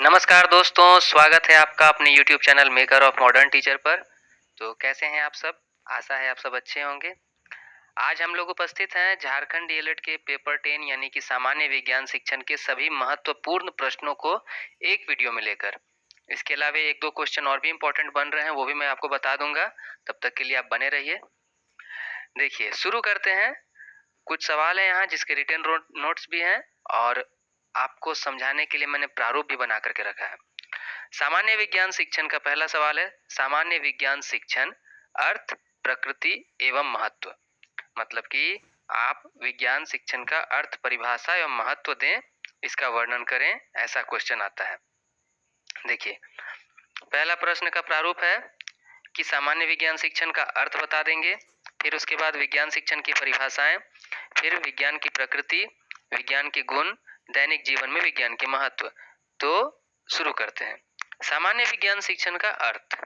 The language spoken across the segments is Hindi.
नमस्कार दोस्तों, स्वागत है आपका अपने YouTube channel maker of modern teacher पर। तो कैसे हैं आप सब? आशा है आप सब अच्छे होंगे। आज हम लोग उपस्थित हैं झारखंड डीएलएड के पेपर 10 यानी कि सामान्य विज्ञान शिक्षण के सभी महत्वपूर्ण प्रश्नों को एक वीडियो में लेकर। इसके अलावा एक दो क्वेश्चन और भी इम्पोर्टेंट बन रहे हैं, वो भी मैं आपको बता दूंगा। तब तक के लिए आप बने रहिए। देखिए, शुरू करते हैं। कुछ सवाल है यहाँ जिसके रिटन नोट्स भी हैं और आपको समझाने के लिए मैंने प्रारूप भी बना करके रखा है। सामान्य विज्ञान शिक्षण का पहला सवाल है, सामान्य विज्ञान शिक्षण अर्थ, प्रकृति एवं महत्व। मतलब कि आप विज्ञान शिक्षण का अर्थ, परिभाषा एवं महत्व दें, इसका वर्णन करें, ऐसा क्वेश्चन आता है। देखिए, पहला प्रश्न का प्रारूप है कि सामान्य विज्ञान शिक्षण का अर्थ बता देंगे, फिर उसके बाद विज्ञान शिक्षण की परिभाषाएं, फिर विज्ञान की प्रकृति, विज्ञान के गुण, दैनिक जीवन में विज्ञान के महत्व। तो शुरू करते हैं। सामान्य विज्ञान शिक्षण का अर्थ।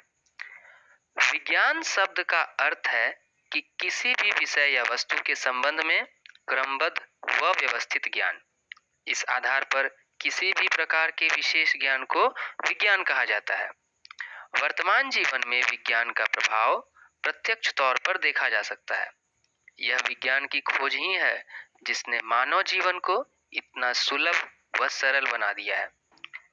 विज्ञान शब्द का अर्थ है कि किसी भी विषय या वस्तु के संबंध में क्रमबद्ध व व्यवस्थित ज्ञान। इस आधार पर किसी भी प्रकार के विशेष ज्ञान को विज्ञान कहा जाता है। वर्तमान जीवन में विज्ञान का प्रभाव प्रत्यक्ष तौर पर देखा जा सकता है। यह विज्ञान की खोज ही है जिसने मानव जीवन को इतना सुलभ व सरल बना दिया है।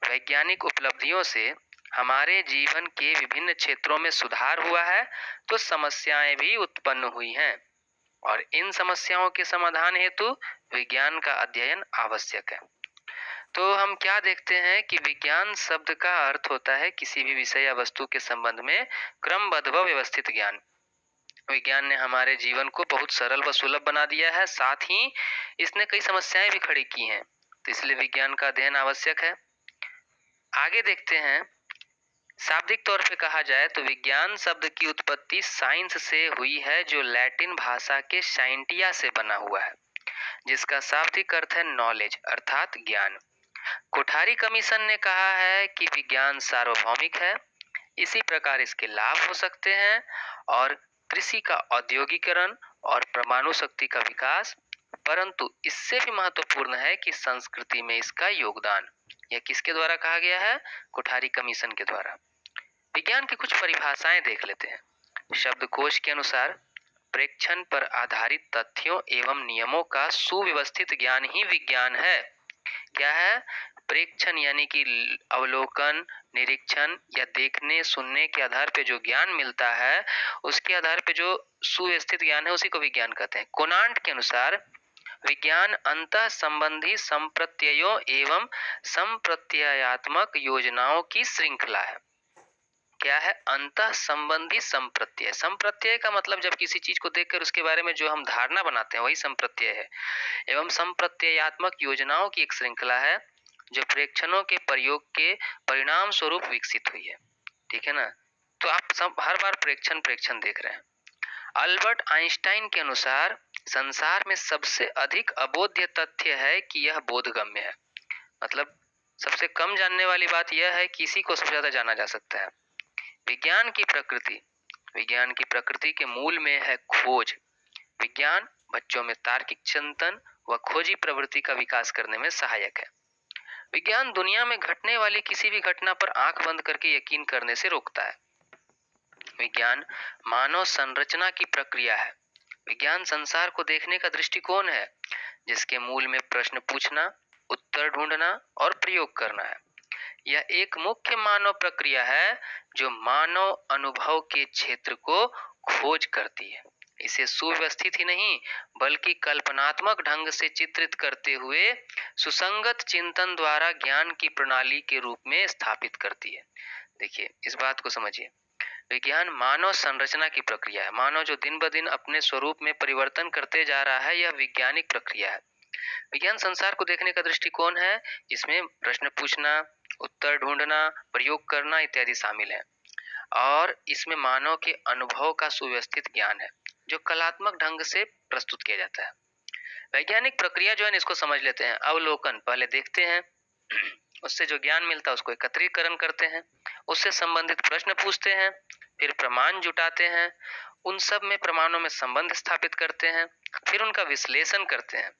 वैज्ञानिक उपलब्धियों से हमारे जीवन के विभिन्न क्षेत्रों में सुधार हुआ है, तो समस्याएं भी उत्पन्न हुई हैं और इन समस्याओं के समाधान हेतु विज्ञान का अध्ययन आवश्यक है। तो हम क्या देखते हैं कि विज्ञान शब्द का अर्थ होता है किसी भी विषय या वस्तु के संबंध में क्रमबद्ध व व्यवस्थित ज्ञान। विज्ञान ने हमारे जीवन को बहुत सरल व सुलभ बना दिया है, साथ ही इसने कई समस्याएं भी खड़ी की हैं, तो इसलिए विज्ञान का अध्ययन आवश्यक है। आगे देखते हैं। शाब्दिक तौर पे कहा जाए तो विज्ञान शब्द की उत्पत्ति साइंस से हुई है, जो लैटिन भाषा के साइंटिया से बना हुआ है, जिसका शाब्दिक अर्थ है नॉलेज अर्थात ज्ञान। कोठारी कमीशन ने कहा है कि विज्ञान सार्वभौमिक है, इसी प्रकार इसके लाभ हो सकते हैं और कृषि का औद्योगिकरण और परमाणु शक्ति का विकास, परंतु इससे भी महत्वपूर्ण है कि संस्कृति में इसका योगदान। यह किसके द्वारा कहा गया है? कोठारी कमीशन के द्वारा। विज्ञान की कुछ परिभाषाएं देख लेते हैं। शब्दकोश के अनुसार प्रेक्षण पर आधारित तथ्यों एवं नियमों का सुव्यवस्थित ज्ञान ही विज्ञान है। क्या है? प्रेक्षण यानी कि अवलोकन, निरीक्षण या देखने सुनने के आधार पे जो ज्ञान मिलता है, उसके आधार पे जो सुव्यवस्थित ज्ञान है, उसी को विज्ञान कहते हैं। कोनांट के अनुसार विज्ञान अंतः संबंधी संप्रत्ययों एवं संप्रत्ययात्मक योजनाओं की श्रृंखला है। क्या है? अंतः संबंधी संप्रत्यय। संप्रत्यय का मतलब जब किसी चीज को देखकर उसके बारे में जो हम धारणा बनाते हैं, वही संप्रत्यय है। एवं संप्रत्ययात्मक योजनाओं की एक श्रृंखला है जो प्रेक्षणों के प्रयोग के परिणाम स्वरूप विकसित हुई है। ठीक है ना? तो आप सब हर बार प्रेक्षण प्रेक्षण देख रहे हैं। अल्बर्ट आइंस्टाइन के अनुसार संसार में सबसे अधिक अबोध्य तथ्य है कि यह बोधगम्य है। मतलब सबसे कम जानने वाली बात यह है कि इसी को सबसे ज्यादा जाना जा सकता है। विज्ञान की प्रकृति। विज्ञान की प्रकृति के मूल में है खोज। विज्ञान बच्चों में तार्किक चिंतन व खोजी प्रवृत्ति का विकास करने में सहायक है। विज्ञान दुनिया में घटने वाली किसी भी घटना पर आंख बंद करके यकीन करने से रोकता है। विज्ञान मानव संरचना की प्रक्रिया है। विज्ञान संसार को देखने का दृष्टिकोण है, जिसके मूल में प्रश्न पूछना, उत्तर ढूंढना और प्रयोग करना है। यह एक मुख्य मानव प्रक्रिया है जो मानव अनुभव के क्षेत्र को खोज करती है। इसे सुव्यवस्थित ही नहीं बल्कि कल्पनात्मक ढंग से चित्रित करते हुए सुसंगत चिंतन द्वारा ज्ञान की प्रणाली के रूप में स्थापित करती है। देखिए, इस बात को समझिए। विज्ञान मानव संरचना की प्रक्रिया है। मानव जो दिन ब दिन अपने स्वरूप में परिवर्तन करते जा रहा है, यह वैज्ञानिक प्रक्रिया है। विज्ञान संसार को देखने का दृष्टिकोण है, इसमें प्रश्न पूछना, उत्तर ढूंढना, प्रयोग करना इत्यादि शामिल है और इसमें मानव के अनुभव का सुव्यवस्थित ज्ञान है जो कलात्मक ढंग से प्रस्तुत किया जाता है। वैज्ञानिक प्रक्रिया जो है इसको समझ लेते हैं। अवलोकन, पहले देखते हैं, उससे जो ज्ञान मिलता है उसको एकत्रीकरण करते हैं, उससे संबंधित प्रश्न पूछते हैं, फिर प्रमाण जुटाते हैं, उन सब में प्रमाणों में संबंध स्थापित करते हैं, फिर उनका विश्लेषण करते हैं,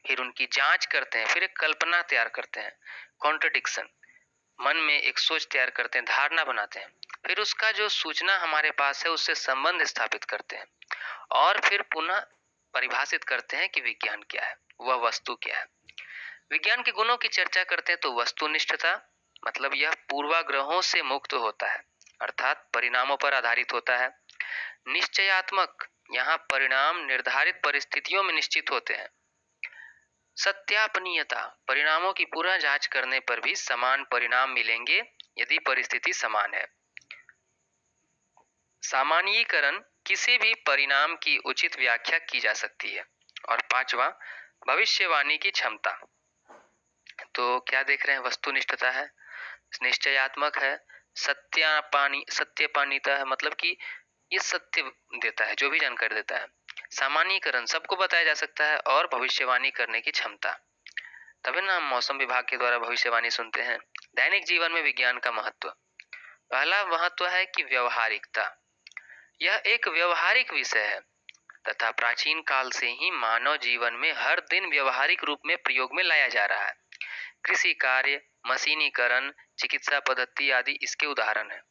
फिर उनकी जांच करते हैं, फिर एक कल्पना तैयार करते हैं, कॉन्ट्रडिक्शन। मन में एक सोच तैयार करते हैं, धारणा बनाते हैं, फिर उसका जो सूचना हमारे पास है उससे संबंध स्थापित करते हैं और फिर पुनः परिभाषित करते हैं कि विज्ञान क्या है, वह वस्तु क्या है। विज्ञान के गुणों की चर्चा करते हैं तो वस्तुनिष्ठता, मतलब यह पूर्वाग्रहों से मुक्त होता है, अर्थात परिणामों पर आधारित होता है। निश्चयात्मक, यहाँ परिणाम निर्धारित परिस्थितियों में निश्चित होते हैं। सत्यापनीयता, परिणामों की पुनः जांच करने पर भी समान परिणाम मिलेंगे यदि परिस्थिति समान है। सामान्यीकरण, किसी भी परिणाम की उचित व्याख्या की जा सकती है। और पांचवा, भविष्यवाणी की क्षमता। तो क्या देख रहे हैं, वस्तुनिष्ठता है, निश्चयात्मक है, सत्यपानिता है, मतलब कि ये सत्य देता है, जो भी जानकारी देता है। सामान्यीकरण, सबको बताया जा सकता है, और भविष्यवाणी करने की क्षमता। तभी ना हम मौसम विभाग के द्वारा भविष्यवाणी सुनते हैं। दैनिक जीवन में विज्ञान का महत्व। पहला महत्व है कि व्यवहारिकता, यह एक व्यवहारिक विषय है तथा प्राचीन काल से ही मानव जीवन में हर दिन व्यवहारिक रूप में प्रयोग में लाया जा रहा है। कृषि कार्य, मशीनीकरण, चिकित्सा पद्धति आदि इसके उदाहरण हैं।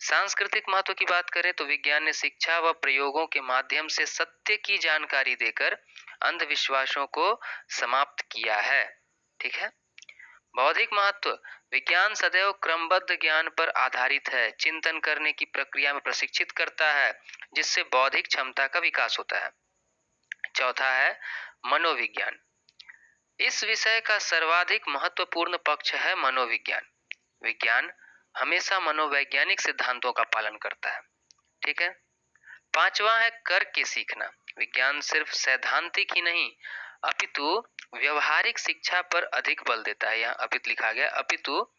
सांस्कृतिक महत्व की बात करें तो विज्ञान ने शिक्षा व प्रयोगों के माध्यम से सत्य की जानकारी देकर अंधविश्वासों को समाप्त किया है। ठीक है। बौद्धिक महत्व, विज्ञान सदैव क्रमबद्ध ज्ञान पर आधारित है, चिंतन करने की प्रक्रिया में प्रशिक्षित करता है, जिससे बौद्धिक क्षमता का विकास होता है। चौथा है मनोविज्ञान। इस विषय का सर्वाधिक महत्वपूर्ण पक्ष है मनोविज्ञान। विज्ञान हमेशा मनोवैज्ञानिक सिद्धांतों का पालन करता है। ठीक है। पांचवा है कर के सीखना। विज्ञान सिर्फ सैद्धांतिक ही नहीं अपितु व्यवहारिक शिक्षा पर अधिक बल देता है। यहाँ अपितु लिखा गया, अपितु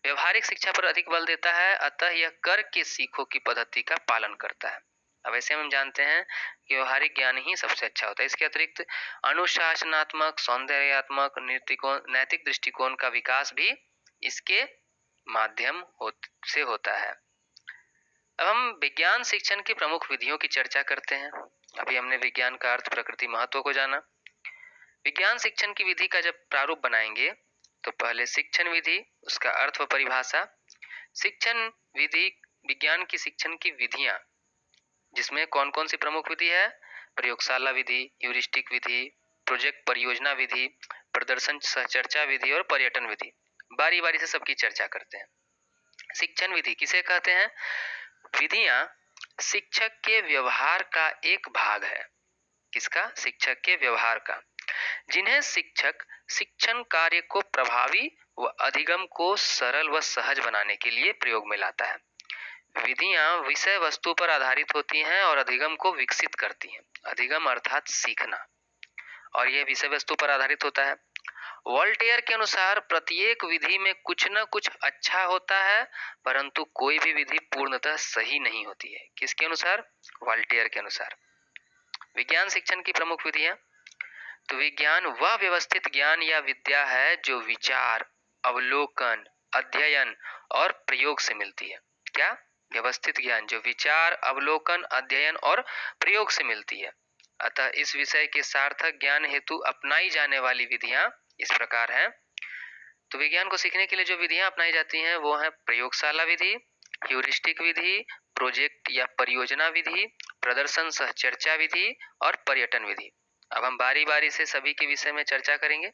व्यवहारिक शिक्षा पर अधिक बल देता है, अतः यह कर के सीखो की पद्धति का पालन करता है। अब ऐसे हम जानते हैं कि व्यवहारिक ज्ञान ही सबसे अच्छा होता है। इसके अतिरिक्त अनुशासनात्मक, सौंदर्यात्मक, नैतिक दृष्टिकोण का विकास भी इसके माध्यम से होता है। अब हम विज्ञान शिक्षण की प्रमुख विधियों की चर्चा करते हैं। अभी हमने विज्ञान का अर्थ, प्रकृति, महत्व को जाना। विज्ञान शिक्षण की विधि का जब प्रारूप बनाएंगे तो पहले शिक्षण विधि, उसका अर्थ व परिभाषा। शिक्षण विधि, विज्ञान की शिक्षण की विधियां, जिसमें कौन कौन सी प्रमुख विधि है? प्रयोगशाला विधि, ह्यूरिस्टिक विधि, प्रोजेक्ट परियोजना विधि, प्रदर्शन सहचर्चा विधि और पर्यटन विधि। बारी बारी से सबकी चर्चा करते हैं। शिक्षण विधि किसे कहते हैं? विधियां शिक्षक के व्यवहार का एक भाग है। किसका? शिक्षक के व्यवहार का, जिन्हें शिक्षक शिक्षण कार्य को प्रभावी व अधिगम को सरल व सहज बनाने के लिए प्रयोग में लाता है। विधियां विषय वस्तु पर आधारित होती हैं और अधिगम को विकसित करती हैं। अधिगम अर्थात सीखना, और यह विषय वस्तु पर आधारित होता है। वोल्टेयर के अनुसार प्रत्येक विधि में कुछ न कुछ अच्छा होता है, परंतु कोई भी विधि पूर्णतः सही नहीं होती है। किसके अनुसार? वोल्टेयर के अनुसार। विज्ञान शिक्षण की प्रमुख विधियां, तो विज्ञान वह व्यवस्थित ज्ञान या विद्या है जो विचार, अवलोकन, अध्ययन और प्रयोग से मिलती है। क्या? व्यवस्थित ज्ञान जो विचार, अवलोकन, अध्ययन और प्रयोग से मिलती है। अतः इस विषय के सार्थक ज्ञान हेतु अपनाई जाने वाली विधियां इस प्रकार हैं। तो विज्ञान को सीखने के लिए जो विधियां अपनाई जाती हैं वो है प्रयोगशाला विधि, ह्यूरिस्टिक विधि, प्रोजेक्ट या परियोजना विधि, प्रदर्शन सह चर्चा विधि और पर्यटन विधि। अब हम बारी बारी से सभी के विषय में चर्चा करेंगे।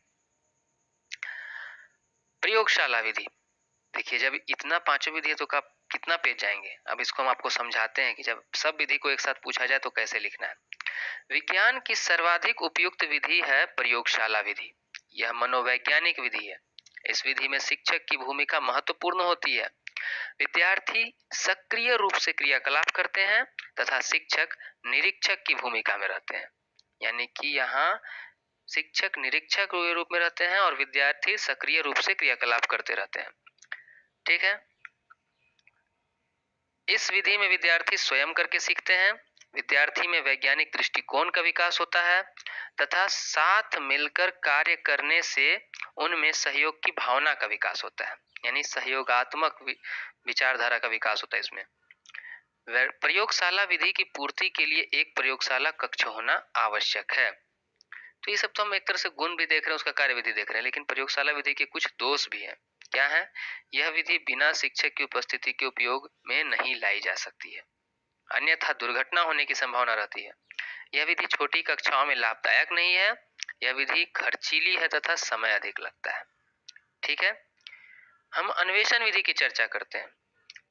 प्रयोगशाला विधि, देखिए जब इतना पांचों विधि है तो कितना पेज जाएंगे। अब इसको हम आपको समझाते हैं कि जब सब विधि को एक साथ पूछा जाए तो कैसे लिखना है। विज्ञान की सर्वाधिक उपयुक्त विधि है प्रयोगशाला विधि। यह मनोवैज्ञानिक विधि है। इस विधि में शिक्षक की भूमिका महत्वपूर्ण होती है। विद्यार्थी सक्रिय रूप से क्रियाकलाप करते हैं तथा शिक्षक निरीक्षक की भूमिका में रहते हैं। यानी कि यहाँ शिक्षक निरीक्षक के रूप में रहते हैं और विद्यार्थी सक्रिय रूप से क्रियाकलाप करते रहते हैं। ठीक है। इस विधि में विद्यार्थी स्वयं करके सीखते हैं। विद्यार्थी में वैज्ञानिक दृष्टिकोण का विकास होता है तथा साथ मिलकर कार्य करने से उनमें सहयोग की भावना का विकास होता है। यानी सहयोगात्मक विचारधारा का विकास होता है इसमें। प्रयोगशाला विधि की पूर्ति के लिए एक प्रयोगशाला कक्ष होना आवश्यक है। तो ये सब तो हम एक तरह से गुण भी देख रहे हैं, उसका कार्य विधि देख रहे हैं, लेकिन प्रयोगशाला विधि के कुछ दोष भी हैं। क्या है? यह विधि बिना शिक्षक की उपस्थिति के उपयोग में नहीं लाई जा सकती है, अन्यथा दुर्घटना होने की संभावना रहती है। यह विधि छोटी कक्षाओं में लाभदायक नहीं है। यह विधि खर्चीली है तथा समय अधिक लगता है। ठीक है, हम अन्वेषण विधि की चर्चा करते हैं।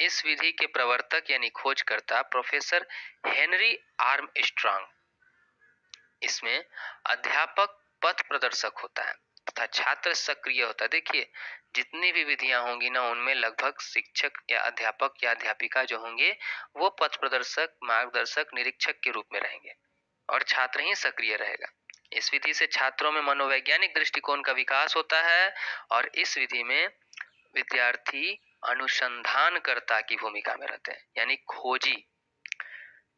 इस विधि के प्रवर्तक यानी खोजकर्ता प्रोफेसर हेनरी आर्मस्ट्रांग। इसमें अध्यापक पथ प्रदर्शक होता है तथा छात्र सक्रिय होता है। देखिए, जितनी भी विधियां होंगी ना, उनमें लगभग शिक्षक या अध्यापक या अध्यापिका जो होंगे वो पथ प्रदर्शक, मार्गदर्शक, निरीक्षक के रूप में रहेंगे और छात्र ही सक्रिय रहेगा। इस विधि से छात्रों में मनोवैज्ञानिक दृष्टिकोण का विकास होता है और इस विधि में विद्यार्थी अनुसंधानकर्ता की भूमिका में रहते हैं, यानी खोजी।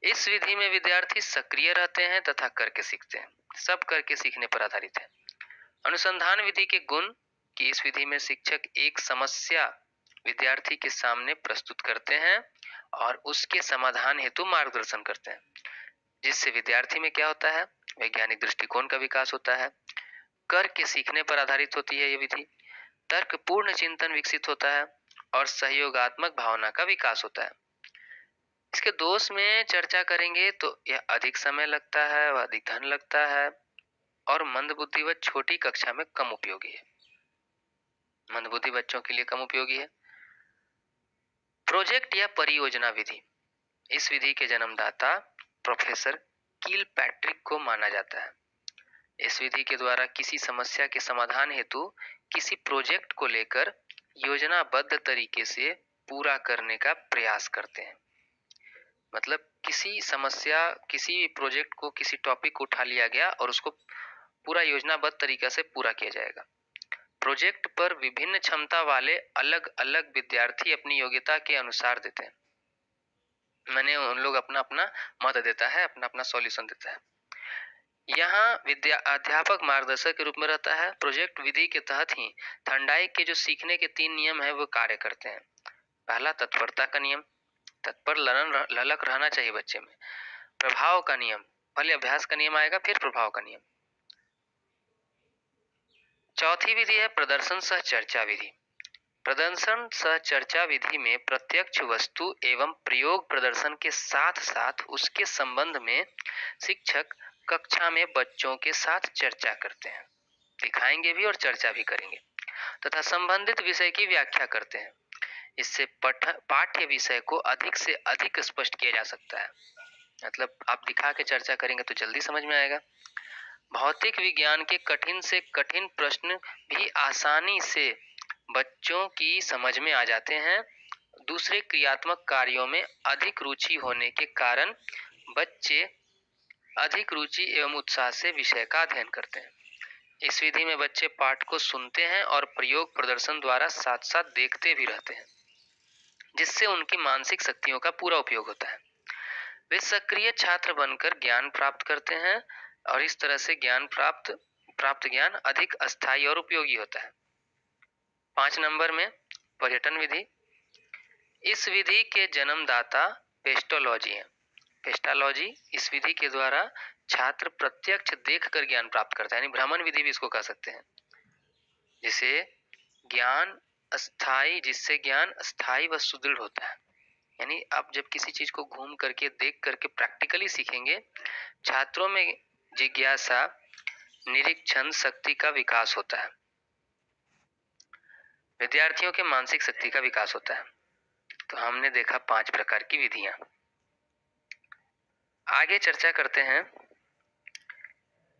इस विधि में विद्यार्थी सक्रिय रहते हैं तथा करके सीखते हैं। सब करके सीखने पर आधारित है। अनुसंधान विधि के गुण कि इस विधि में शिक्षक एक समस्या विद्यार्थी के सामने प्रस्तुत करते हैं और उसके समाधान हेतु मार्गदर्शन करते हैं, जिससे विद्यार्थी में क्या होता है? वैज्ञानिक दृष्टिकोण का विकास होता है। करके सीखने पर आधारित होती है ये विधि। तर्कपूर्ण चिंतन विकसित होता है और सहयोगात्मक भावना का विकास होता है। इसके दोष में चर्चा करेंगे तो यह अधिक समय लगता है, वह अधिक धन लगता है और मंदबुद्धि व छोटी कक्षा में कम उपयोगी है। मंदबुद्धि बच्चों के लिए कम उपयोगी है। प्रोजेक्ट या परियोजना विधि। इस विधि के जन्मदाता प्रोफेसर किलपैट्रिक को माना जाता है। इस विधि के द्वारा किसी समस्या के समाधान हेतु किसी प्रोजेक्ट को लेकर योजनाबद्ध तरीके से पूरा करने का प्रयास करते हैं। मतलब किसी समस्या, किसी प्रोजेक्ट को, किसी टॉपिक को उठा लिया गया और उसको पूरा योजनाबद्ध तरीके से पूरा किया जाएगा। प्रोजेक्ट पर विभिन्न क्षमता वाले अलग अलग विद्यार्थी अपनी योग्यता के अनुसार देते हैं, माने उन लोग अपना अपना मत देता है, अपना अपना सॉल्यूशन देता है। यहाँ अध्यापक मार्गदर्शक के रूप में रहता है। प्रोजेक्ट विधि के तहत ही थर्नडाइक के जो सीखने के 3 नियम है वो कार्य करते हैं। पहला, तत्परता का नियम, तत्पर ललक रहना चाहिए बच्चे में। प्रभाव का नियम, पहले अभ्यास का नियम आएगा फिर प्रभाव का नियम। चौथी विधि है प्रदर्शन सह चर्चा विधि। प्रदर्शन सह चर्चा विधि में प्रत्यक्ष वस्तु एवं प्रयोग प्रदर्शन के साथ साथ उसके संबंध में शिक्षक कक्षा में बच्चों के साथ चर्चा करते हैं, दिखाएंगे भी और चर्चा भी करेंगे तथा संबंधित विषय की व्याख्या करते हैं। इससे पाठ्य विषय को अधिक से अधिक स्पष्ट किया जा सकता है। मतलब आप दिखा के चर्चा करेंगे तो जल्दी समझ में आएगा। भौतिक विज्ञान के कठिन से कठिन प्रश्न भी आसानी से बच्चों की समझ में आ जाते हैं। दूसरे क्रियात्मक कार्यों में अधिक रुचि होने के कारण बच्चे अधिक रुचि एवं उत्साह से विषय का अध्ययन करते हैं। इस विधि में बच्चे पाठ को सुनते हैं और प्रयोग प्रदर्शन द्वारा साथ साथ देखते भी रहते हैं, जिससे उनकी मानसिक शक्तियों का पूरा उपयोग होता है। वे सक्रिय छात्र बनकर ज्ञान प्राप्त करते हैं और इस तरह से प्राप्त ज्ञान अधिक अस्थायी और उपयोगी होता है। 5 नंबर में पर्यटन विधि। इस विधि के जन्मदाता पेस्टोलॉजी है। पेस्टोलॉजी इस विधि के द्वारा छात्र प्रत्यक्ष देखकर ज्ञान प्राप्त करता है, यानी भ्रमण विधि भी इसको कह सकते हैं। जिससे ज्ञान अस्थायी व सुदृढ़ होता है। यानी आप जब किसी चीज को घूम करके, देख करके प्रैक्टिकली सीखेंगे, छात्रों में जिज्ञासा, निरीक्षण शक्ति का विकास होता है, विद्यार्थियों के मानसिक शक्ति का विकास होता है। तो हमने देखा 5 प्रकार की विधियां। आगे चर्चा करते हैं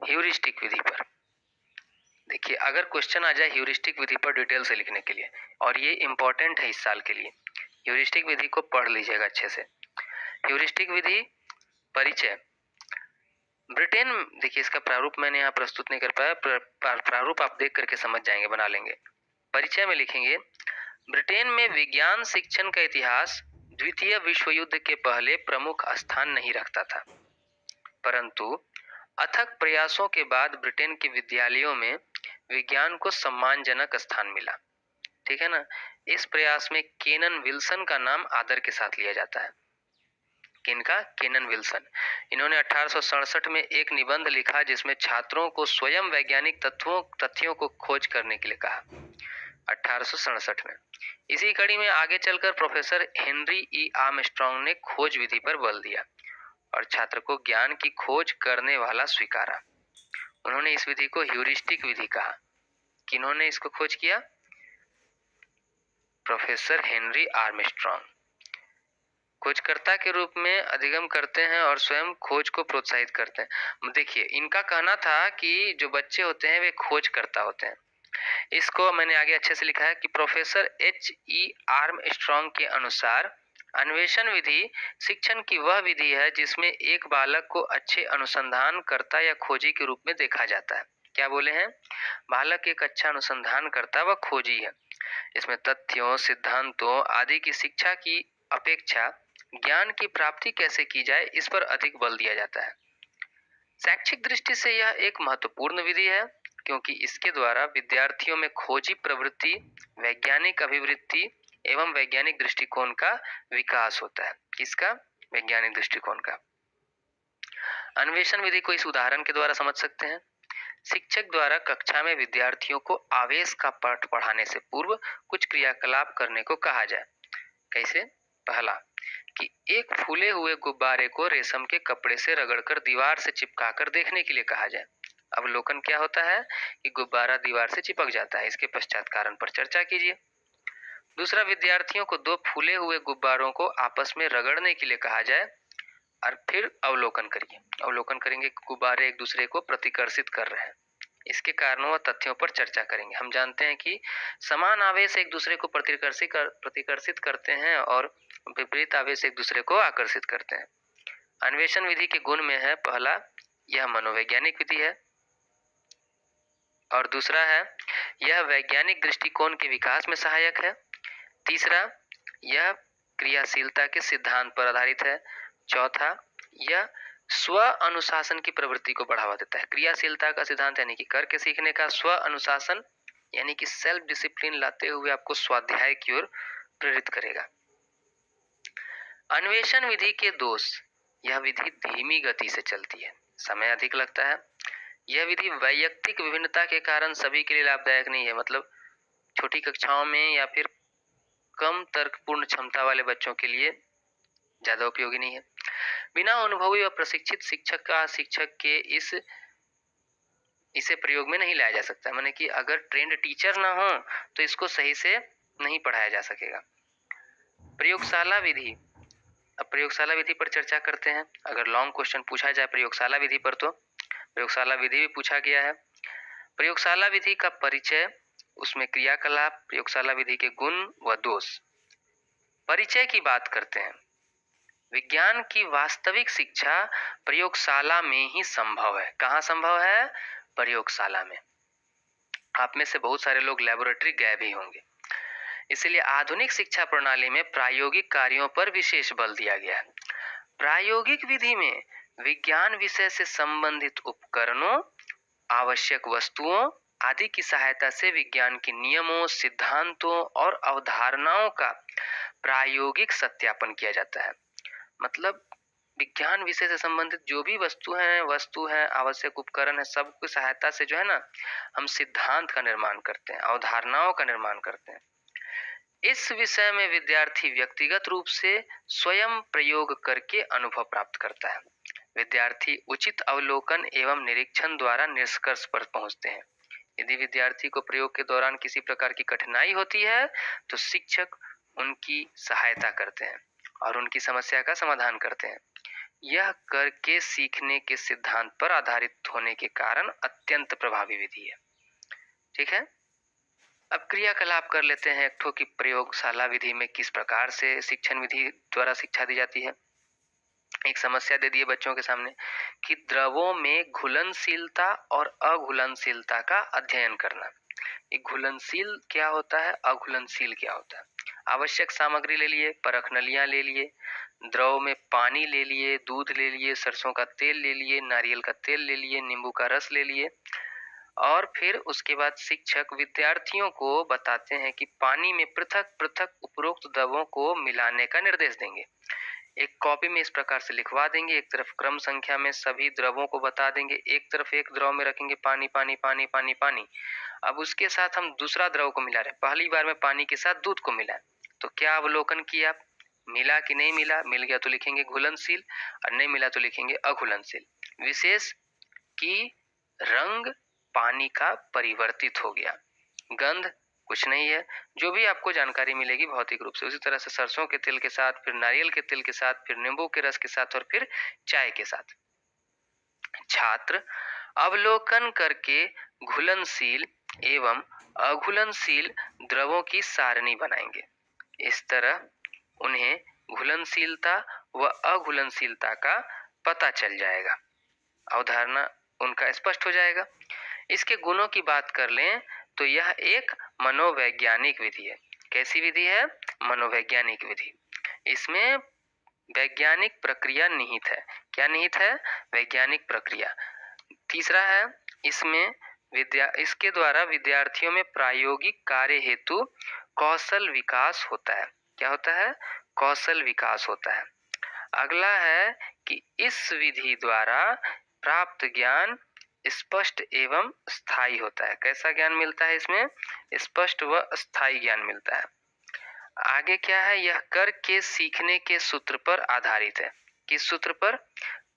ह्यूरिस्टिक विधि पर। देखिए, अगर क्वेश्चन आ जाए ह्यूरिस्टिक विधि पर डिटेल से लिखने के लिए, और ये इंपॉर्टेंट है इस साल के लिए, ह्यूरिस्टिक विधि को पढ़ लीजिएगा अच्छे से। ह्यूरिस्टिक विधि परिचय। ब्रिटेन, देखिए इसका प्रारूप मैंने यहाँ प्रस्तुत नहीं कर पाया, प्रारूप आप देख करके समझ जाएंगे, बना लेंगे। परिचय में लिखेंगे, ब्रिटेन में विज्ञान शिक्षण का इतिहास द्वितीय विश्व युद्ध के पहले प्रमुख स्थान नहीं रखता था, परंतु अथक प्रयासों के बाद ब्रिटेन के विद्यालयों में विज्ञान को सम्मानजनक स्थान मिला। ठीक है ना। इस प्रयास में केनन विल्सन का नाम आदर के साथ लिया जाता है। किनका? Kennan Wilson. इन्होंने 1867 में एक निबंध लिखा जिसमें छात्रों को स्वयं वैज्ञानिक तथ्यों को खोज करने के लिए कहा। 1867 में। इसी कड़ी में आगे चलकर प्रोफेसर हेनरी ई आर्मस्ट्रांग ने खोज विधि पर बल दिया और छात्र को ज्ञान की खोज करने वाला स्वीकारा। उन्होंने इस विधि को ह्यूरिस्टिक विधि कहा। किन्होंने इसको खोज किया? प्रोफेसर हेनरी आर्मस्ट्रांग खोजकर्ता के रूप में अधिगम करते हैं और स्वयं खोज को प्रोत्साहित करते हैं। देखिए, इनका कहना था कि जो बच्चे होते हैं वे खोजकर्ता होते हैं। इसको मैंने आगे अच्छे से लिखा है कि प्रोफेसर एच ई आर्मस्ट्रांग के अनुसार अन्वेषण विधि शिक्षण की वह विधि है जिसमें एक बालक को अच्छे अनुसंधानकर्ता या खोजी के रूप में देखा जाता है। क्या बोले हैं? बालक एक अच्छा अनुसंधानकर्ता व खोजी है। इसमें तथ्यों, सिद्धांतों आदि की शिक्षा की अपेक्षा ज्ञान की प्राप्ति कैसे की जाए इस पर अधिक बल दिया जाता है। शैक्षिक दृष्टि से यह एक महत्वपूर्ण विधि है क्योंकि इसके द्वारा विद्यार्थियों में खोजी प्रवृत्ति, वैज्ञानिक अभिवृत्ति एवं वैज्ञानिक दृष्टिकोण का विकास होता है। किसका? वैज्ञानिक दृष्टिकोण का। अन्वेषण विधि को इस उदाहरण के द्वारा समझ सकते हैं। शिक्षक द्वारा कक्षा में विद्यार्थियों को आवेश का पाठ पढ़ाने से पूर्व कुछ क्रियाकलाप करने को कहा जाए। कैसे? पहला, कि एक फूले हुए गुब्बारे को रेशम के कपड़े से रगड़कर दीवार से चिपकाकर देखने के लिए कहा जाए। अवलोकन क्या होता है कि गुब्बारा दीवार से चिपक जाता है। इसके पश्चात कारण पर चर्चा कीजिए। दूसरा, विद्यार्थियों को दो फूले हुए गुब्बारों को आपस में रगड़ने के लिए कहा जाए और फिर अवलोकन करिए। अवलोकन करेंगे कि गुब्बारे एक दूसरे को प्रतिकर्षित कर रहे हैं। इसके कारणों व तथ्यों पर चर्चा करेंगे। हम जानते हैं कि समान आवेश एक दूसरे को प्रतिकर्षित करते हैं और विपरीत आवेश एक दूसरे को आकर्षित करते हैं। अन्वेषण विधि के गुण में है, पहला, यह मनोवैज्ञानिक विधि है और दूसरा है, यह वैज्ञानिक दृष्टिकोण के विकास में सहायक है। तीसरा, यह क्रियाशीलता के सिद्धांत पर आधारित है। चौथा, यह स्व अनुशासन की प्रवृत्ति को बढ़ावा देता है। क्रियाशीलता का सिद्धांत यानी कि करके सीखने का, स्व अनुशासन यानी कि सेल्फ डिसिप्लिन लाते हुए आपको स्वाध्याय की ओर प्रेरित करेगा। अन्वेषण विधि के दोष, यह विधि धीमी गति से चलती है, समय अधिक लगता है। यह विधि वैयक्तिक विभिन्नता के कारण सभी के लिए लाभदायक नहीं है। मतलब छोटी कक्षाओं में या फिर कम तर्कपूर्ण क्षमता वाले बच्चों के लिए ज्यादा उपयोगी नहीं है। बिना अनुभवी व प्रशिक्षित शिक्षक के इसे प्रयोग में नहीं लाया जा सकता। माने कि अगर ट्रेंड टीचर ना हो तो इसको सही से नहीं पढ़ाया जा सकेगा। प्रयोगशाला विधि, अब प्रयोगशाला विधि पर चर्चा करते हैं। अगर लॉन्ग क्वेश्चन पूछा जाए प्रयोगशाला विधि पर तो प्रयोगशाला विधि भी पूछा गया है। प्रयोगशाला विधि का परिचय, उसमें क्रियाकलाप, प्रयोगशाला विधि के गुण व दोष। परिचय की बात करते हैं। विज्ञान की वास्तविक शिक्षा प्रयोगशाला में ही संभव है। कहाँ संभव है? प्रयोगशाला में। आप में से बहुत सारे लोग लैबोरेटरी गए भी होंगे। इसलिए आधुनिक शिक्षा प्रणाली में प्रायोगिक कार्यों पर विशेष बल दिया गया है। प्रायोगिक विधि में विज्ञान विषय से संबंधित उपकरणों, आवश्यक वस्तुओं आदि की सहायता से विज्ञान के नियमों, सिद्धांतों और अवधारणाओं का प्रायोगिक सत्यापन किया जाता है। मतलब विज्ञान विषय से संबंधित जो भी वस्तु है, आवश्यक उपकरण है, सब की सहायता से जो है ना, हम सिद्धांत का निर्माण करते हैं, अवधारणाओं का निर्माण करते हैं। इस विषय में विद्यार्थी व्यक्तिगत रूप से स्वयं प्रयोग करके अनुभव प्राप्त करता है। विद्यार्थी उचित अवलोकन एवं निरीक्षण द्वारा निष्कर्ष पर पहुंचते हैं। यदि विद्यार्थी को प्रयोग के दौरान किसी प्रकार की कठिनाई होती है तो शिक्षक उनकी सहायता करते हैं और उनकी समस्या का समाधान करते हैं। यह करके सीखने के सिद्धांत पर आधारित होने के कारण अत्यंत प्रभावी विधि है। ठीक है, अब क्रियाकलाप कर लेते हैं एक ठो की प्रयोगशाला विधि में किस प्रकार से शिक्षण विधि द्वारा शिक्षा दी जाती है। एक समस्या दे दी है बच्चों के सामने कि द्रवों में घुलनशीलता और अघुलनशीलता का अध्ययन करना। ये घुलनशील क्या होता है, अघुलनशील क्या होता है। आवश्यक सामग्री ले लिए, परख नलियां ले लिए, द्रव में पानी ले लिए, दूध ले लिए, सरसों का तेल ले लिए, नारियल का तेल ले लिए, नींबू का रस ले लिए और फिर उसके बाद शिक्षक विद्यार्थियों को बताते हैं कि पानी में पृथक पृथक उपरोक्त द्रवों को मिलाने का निर्देश देंगे। एक कॉपी में इस प्रकार से लिखवा देंगे, एक तरफ क्रम संख्या में सभी द्रवों को बता देंगे, एक तरफ एक द्रव में रखेंगे पानी पानी पानी पानी पानी। अब उसके साथ हम दूसरा द्रव को मिला रहे हैं, पहली बार में पानी के साथ दूध को मिला, तो क्या अवलोकन किया, मिला कि नहीं मिला, मिल गया तो लिखेंगे घुलनशील और नहीं मिला तो लिखेंगे अघुलनशील। विशेष कि रंग पानी का परिवर्तित हो गया, गंध कुछ नहीं है, जो भी आपको जानकारी मिलेगी भौतिक रूप से। उसी तरह से सरसों के तेल के साथ, फिर नारियल के तेल के साथ, फिर नींबू के रस के साथ और फिर चाय के साथ। छात्र अवलोकन करके घुलनशील एवं अघुलनशील द्रवों की सारणी बनाएंगे। इस तरह उन्हें घुलनशीलता व अघुलनशीलता का पता चल जाएगा, अवधारणा उनका स्पष्ट हो जाएगा। इसके गुणों की बात कर लें तो यह एक मनोवैज्ञानिक विधि है। कैसी विधि है? मनोवैज्ञानिक विधि। इसमें वैज्ञानिक प्रक्रिया निहित है। क्या निहित है? वैज्ञानिक प्रक्रिया। तीसरा है, इसमें इसके द्वारा विद्यार्थियों में प्रायोगिक कार्य हेतु कौशल विकास होता है। क्या होता है? कौशल विकास होता है। अगला है कि इस विधि द्वारा प्राप्त ज्ञान स्पष्ट एवं स्थायी होता है। कैसा ज्ञान मिलता है इसमें? स्पष्ट व स्थायी ज्ञान मिलता है। आगे क्या है? यह कर के सीखने के सूत्र पर आधारित है। किस सूत्र पर?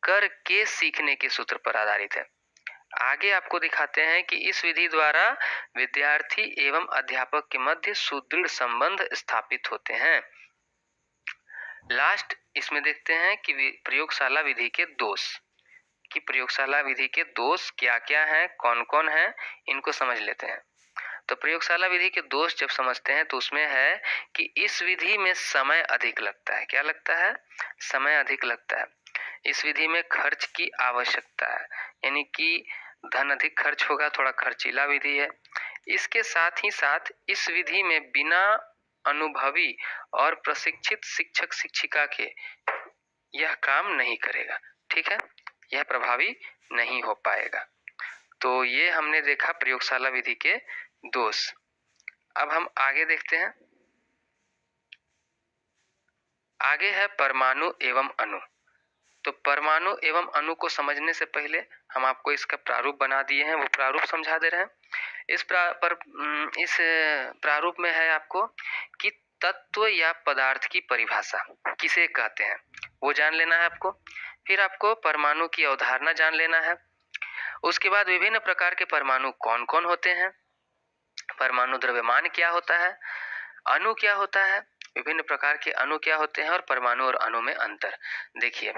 कर के सीखने के सूत्र पर आधारित है। आगे आपको दिखाते हैं कि इस विधि द्वारा विद्यार्थी एवं अध्यापक के मध्य सुदृढ़ संबंध स्थापित होते हैं। लास्ट इसमें देखते हैं कि प्रयोगशाला विधि के दोष, कि प्रयोगशाला विधि के दोष क्या क्या हैं, कौन कौन हैं, इनको समझ लेते हैं। तो प्रयोगशाला विधि के दोष जब समझते हैं तो उसमें है कि इस विधि में समय अधिक लगता है। क्या लगता है? समय अधिक लगता है। इस विधि में खर्च की आवश्यकता है, यानी कि धन अधिक खर्च होगा, थोड़ा खर्चीला विधि है। इसके साथ ही साथ इस विधि में बिना अनुभवी और प्रशिक्षित शिक्षक शिक्षिका के यह काम नहीं करेगा। ठीक है, यह प्रभावी नहीं हो पाएगा। तो ये हमने देखा प्रयोगशाला विधि के दोष। अब हम आगे देखते हैं। आगे है परमाणु एवं अणु। तो परमाणु एवं अणु को समझने से पहले हम आपको इसका प्रारूप बना दिए हैं, वो प्रारूप समझा दे रहे हैं। इस प्रारूप में है आपको कि तत्व या पदार्थ की परिभाषा किसे कहते हैं, वो जान लेना है आपको। फिर आपको परमाणु की अवधारणा जान लेना है। उसके बाद विभिन्न प्रकार के परमाणु कौन कौन होते हैं, परमाणु द्रव्यमान क्या होता है, अणु क्या होता है, विभिन्न प्रकार के अणु क्या होते हैं और परमाणु और अणु में अंतर। देखिए,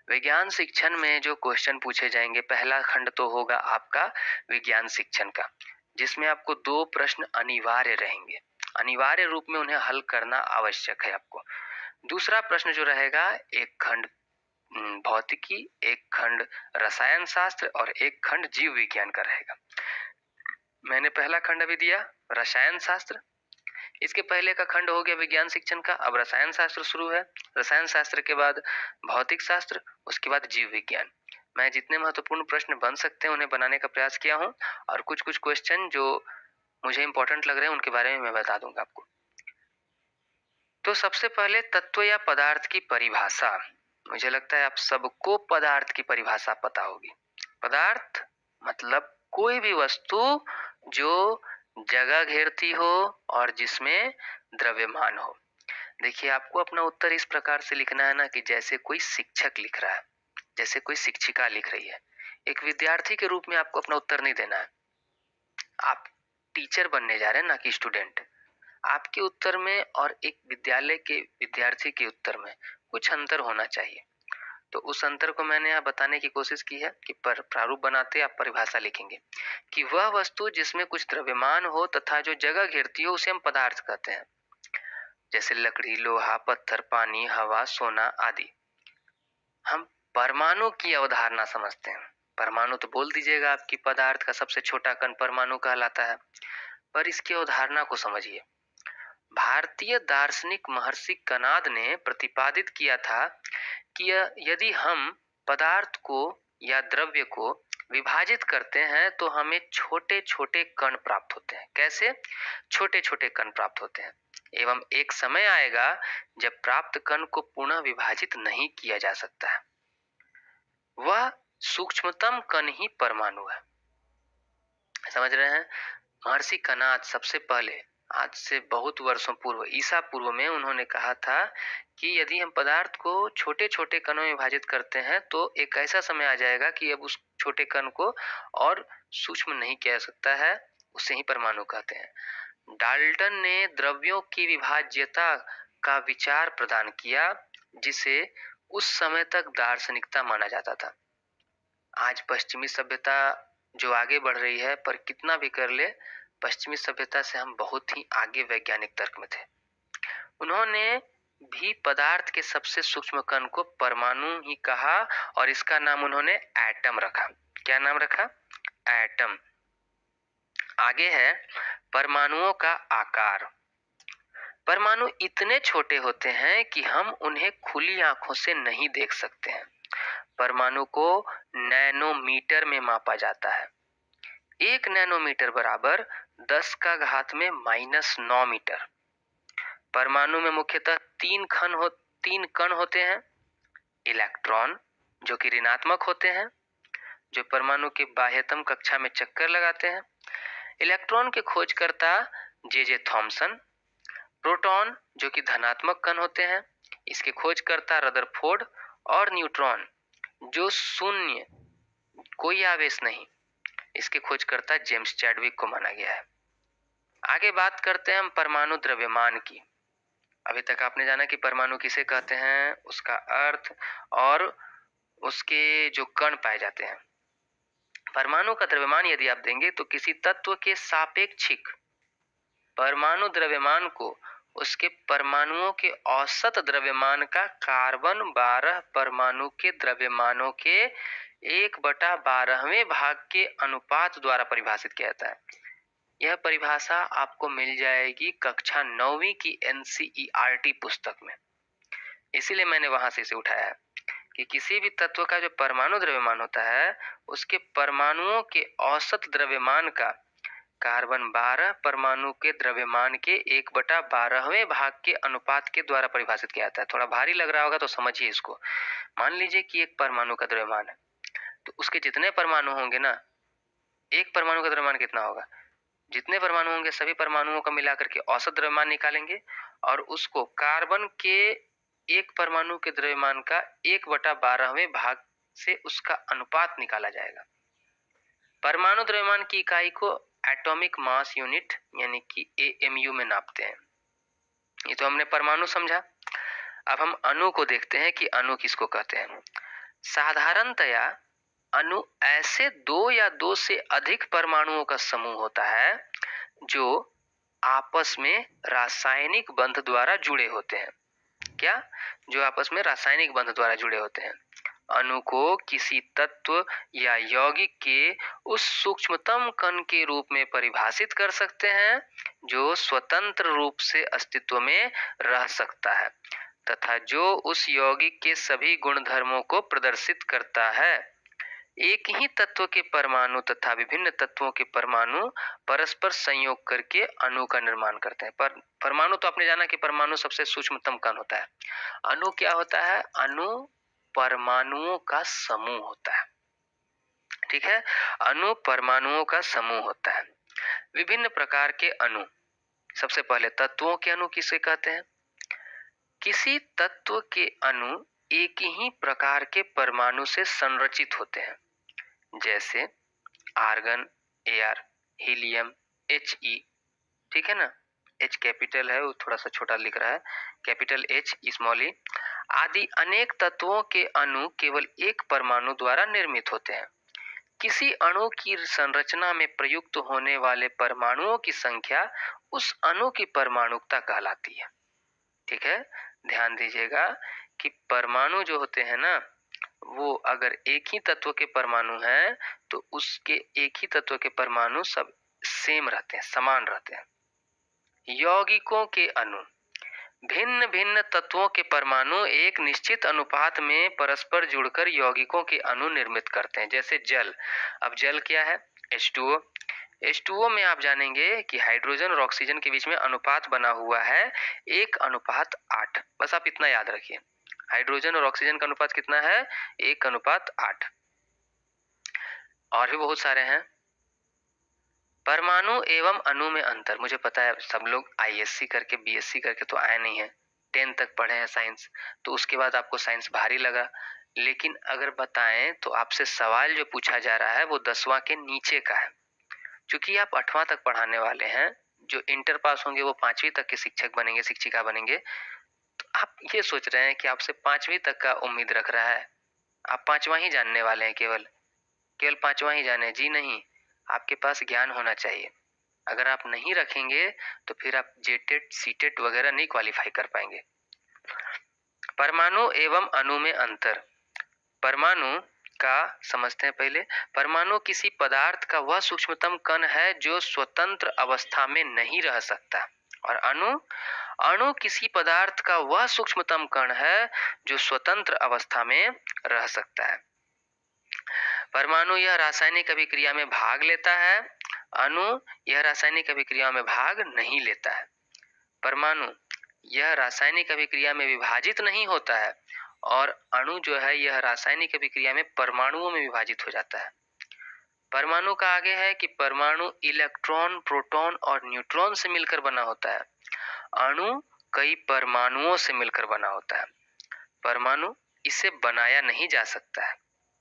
विज्ञान शिक्षण में जो क्वेश्चन पूछे जाएंगे, पहला खंड तो होगा आपका विज्ञान शिक्षण का, जिसमें आपको 2 प्रश्न अनिवार्य रहेंगे, अनिवार्य रूप में उन्हें हल करना आवश्यक है आपको। दूसरा प्रश्न जो रहेगा, एक खंड भौतिकी, एक खंड रसायन शास्त्र और एक खंड जीव विज्ञान का रहेगा। मैंने पहला खंड अभी दिया रसायन शास्त्र, इसके पहले का खंड हो गया विज्ञान शिक्षण का। अब रसायन शास्त्र शुरू है, रसायन शास्त्र के बाद भौतिक शास्त्र, उसके बाद जीव विज्ञान। मैं जितने महत्वपूर्ण प्रश्न बन सकते हैं उन्हें बनाने का प्रयास किया हूं, और कुछ कुछ क्वेश्चन जो मुझे इंपॉर्टेंट लग रहे हैं उनके बारे में मैं बता दूंगा आपको। तो सबसे पहले तत्व या पदार्थ की परिभाषा। मुझे लगता है आप सबको पदार्थ की परिभाषा पता होगी। पदार्थ मतलब कोई भी वस्तु जो जगह घेरती हो और जिसमें द्रव्यमान हो। देखिए, आपको अपना उत्तर इस प्रकार से लिखना है ना कि जैसे कोई शिक्षक लिख रहा है, जैसे कोई शिक्षिका लिख रही है। एक विद्यार्थी के रूप में आपको अपना उत्तर नहीं देना है। आप टीचर बनने जा रहे हैं, ना कि स्टूडेंट। आपके उत्तर में और एक विद्यालय के विद्यार्थी के उत्तर में कुछ अंतर होना चाहिए। तो उस अंतर को मैंने यहाँ बताने की कोशिश की है कि प्रारूप बनाते आप परिभाषा लिखेंगे कि वह वस्तु जिसमें कुछ द्रव्यमान हो तथा जो जगह घेरती हो उसे हम पदार्थ कहते हैं। जैसे लकड़ी, लोहा, पत्थर, पानी, हवा, सोना आदि। हम परमाणु की अवधारणा समझते हैं। परमाणु तो बोल दीजिएगा आपकी पदार्थ का सबसे छोटा कण परमाणु कहलाता है, पर इसकी अवधारणा को समझिए। भारतीय दार्शनिक महर्षि कणाद ने प्रतिपादित किया था कि यदि हम पदार्थ को या द्रव्य को विभाजित करते हैं तो हमें छोटे छोटे कण प्राप्त होते हैं। कैसे? छोटे छोटे कण प्राप्त होते हैं। एवं एक समय आएगा जब प्राप्त कण को पुनः विभाजित नहीं किया जा सकता है। वह सूक्ष्मतम कण ही परमाणु है। समझ रहे हैं? महर्षि कणाद सबसे पहले, आज से बहुत वर्षों पूर्व, ईसा पूर्व में उन्होंने कहा था कि यदि हम पदार्थ को छोटे छोटे कणों में विभाजित करते हैं तो एक ऐसा समय आ जाएगा कि अब उस छोटे कण को और सूक्ष्म नहीं किया जा सकता है, उसे ही परमाणु कहते हैं। डाल्टन ने द्रव्यों की विभाज्यता का विचार प्रदान किया, जिसे उस समय तक दार्शनिकता माना जाता था। आज पश्चिमी सभ्यता जो आगे बढ़ रही है, पर कितना भी कर ले, पश्चिमी सभ्यता से हम बहुत ही आगे वैज्ञानिक तर्क में थे। उन्होंने भी पदार्थ के सबसे सूक्ष्म कण को परमाणु ही कहा और इसका नाम उन्होंने एटम रखा। क्या नाम रखा? एटम। आगे है परमाणुओं का आकार। परमाणु इतने छोटे होते हैं कि हम उन्हें खुली आंखों से नहीं देख सकते हैं। परमाणु को नैनोमीटर में मापा जाता है। 1 नैनोमीटर बराबर 10 का घात में -9 मीटर। परमाणु में मुख्यतः 3 कण होते हैं। इलेक्ट्रॉन जो कि ऋणात्मक होते हैं, जो परमाणु के बाह्यतम कक्षा में चक्कर लगाते हैं। इलेक्ट्रॉन के खोजकर्ता जे थॉमसन। प्रोटॉन जो कि धनात्मक कण होते हैं, इसके खोजकर्ता रदरफोर्ड। और न्यूट्रॉन जो शून्य, कोई आवेश नहीं, इसके खोजकर्ता जेम्स चैडविक को माना गया है। आगे बात करते हैं हम परमाणु द्रव्यमान की। अभी तक आपने जाना कि परमाणु किसे कहते हैं, उसका अर्थ और उसके जो कण पाए जाते हैं। परमाणु का द्रव्यमान यदि आप देंगे तो किसी तत्व के सापेक्षिक परमाणु द्रव्यमान को उसके परमाणुओं के औसत द्रव्यमान का कार्बन 12 परमाणु के द्रव्यमानों के 1/12वें भाग के अनुपात द्वारा परिभाषित किया जाता है। यह परिभाषा आपको मिल जाएगी कक्षा 9वीं की NCERT पुस्तक में, इसीलिए मैंने वहां से इसे उठाया है कि किसी भी तत्व का जो परमाणु द्रव्यमान होता है, उसके परमाणुओं के औसत द्रव्यमान का कार्बन 12 परमाणु के द्रव्यमान के 1/12वें भाग के अनुपात के द्वारा परिभाषित किया जाता है। थोड़ा भारी लग रहा होगा तो समझिए इसको। मान लीजिए कि एक परमाणु का द्रव्यमान है, तो उसके जितने परमाणु होंगे ना, एक परमाणु का द्रव्यमान कितना होगा, जितने परमाणु होंगे सभी परमाणुओं का मिलाकर के औसत द्रव्यमान निकालेंगे और उसको कार्बन के एक परमाणु के द्रव्यमान का 1/12वें भाग से उसका अनुपात निकाला जाएगा। परमाणु द्रव्यमान की इकाई को एटॉमिक मास यूनिट यानी कि AMU में नापते हैं। ये तो हमने परमाणु समझा। अब हम अणु को देखते हैं कि अणु किसको कहते हैं। साधारणतया अणु ऐसे 2 या 2 से अधिक परमाणुओं का समूह होता है जो आपस में रासायनिक बंध द्वारा जुड़े होते हैं। क्या? जो आपस में रासायनिक बंध द्वारा जुड़े होते हैं। अणु को किसी तत्व या यौगिक के उस सूक्ष्मतम कण के रूप में परिभाषित कर सकते हैं जो स्वतंत्र रूप से अस्तित्व में रह सकता है तथा जो उस यौगिक के सभी गुणधर्मों को प्रदर्शित करता है। एक ही तत्व के परमाणु तथा विभिन्न तत्वों के परमाणु परस्पर संयोग करके अणु का निर्माण करते हैं। पर परमाणु तो आपने जाना कि परमाणु सबसे सूक्ष्मतम कण होता है। अणु क्या होता है? अणु परमाणुओं का समूह होता है। ठीक है, अणु परमाणुओं का समूह होता है। विभिन्न प्रकार के अणु। सबसे पहले तत्वों के अणु किसे कहते हैं? किसी तत्व के अणु एक ही प्रकार के परमाणु से संरचित होते हैं, जैसे आर्गन, Ar, हीलियम, He। ठीक है ना, H कैपिटल है, वो थोड़ा सा छोटा लिख रहा है, कैपिटल H स्मॉल e आदि अनेक तत्वों के अणु केवल एक परमाणु द्वारा निर्मित होते हैं। किसी अणु की संरचना में प्रयुक्त होने वाले परमाणुओं की संख्या उस अणु की परमाणुकता कहलाती है। ठीक है, ध्यान दीजिएगा कि परमाणु जो होते हैं ना, वो अगर एक ही तत्व के परमाणु हैं तो उसके एक ही तत्व के परमाणु सब सेम रहते हैं, समान रहते हैं। यौगिकों के अणु। भिन्न भिन्न तत्वों के परमाणु एक निश्चित अनुपात में परस्पर जुड़कर यौगिकों के अणु निर्मित करते हैं, जैसे जल। अब जल क्या है? H2O। H2O में आप जानेंगे कि हाइड्रोजन और ऑक्सीजन के बीच में अनुपात बना हुआ है 1:8। बस आप इतना याद रखिए, हाइड्रोजन और ऑक्सीजन का अनुपात कितना है? 1:8। और भी बहुत सारे हैं। परमाणु एवं अणु में अंतर, मुझे पता है सब लोग ISC करके BSc करके तो आए नहीं है, 10 तक पढ़े हैं साइंस, तो उसके बाद आपको साइंस भारी लगा। लेकिन अगर बताएं तो आपसे सवाल जो पूछा जा रहा है वो 10वां के नीचे का है। क्योंकि आप 8वां तक पढ़ाने वाले हैं, जो इंटर पास होंगे वो 5वीं तक के शिक्षक बनेंगे, शिक्षिका बनेंगे। तो आप ये सोच रहे हैं कि आपसे 5वीं तक का उम्मीद रख रहा है, आप 5वां ही जानने वाले हैं, केवल 5वां ही जाने? जी नहीं, आपके पास ज्ञान होना चाहिए। अगर आप नहीं रखेंगे तो फिर आप जेटेट सीटेट वगैरह नहीं क्वालिफाई कर पाएंगे। परमाणु एवं अणु में अंतर। परमाणु का समझते हैं पहले। परमाणु किसी पदार्थ का वह सूक्ष्मतम कण है जो स्वतंत्र अवस्था में नहीं रह सकता। और अणु किसी पदार्थ का वह सूक्ष्मतम कण है जो स्वतंत्र अवस्था में रह सकता है। परमाणु यह रासायनिक अभिक्रिया में भाग लेता है, अणु यह रासायनिक अभिक्रिया में भाग नहीं लेता है। परमाणु यह रासायनिक अभिक्रिया में विभाजित नहीं होता है और अणु जो है यह रासायनिक अभिक्रिया में परमाणुओं में विभाजित हो जाता है। परमाणु का आगे है कि परमाणु इलेक्ट्रॉन, प्रोटॉन और न्यूट्रॉन से मिलकर बना होता है। अणु कई परमाणुओं से मिलकर बना होता है। परमाणु इसे बनाया नहीं जा सकता है,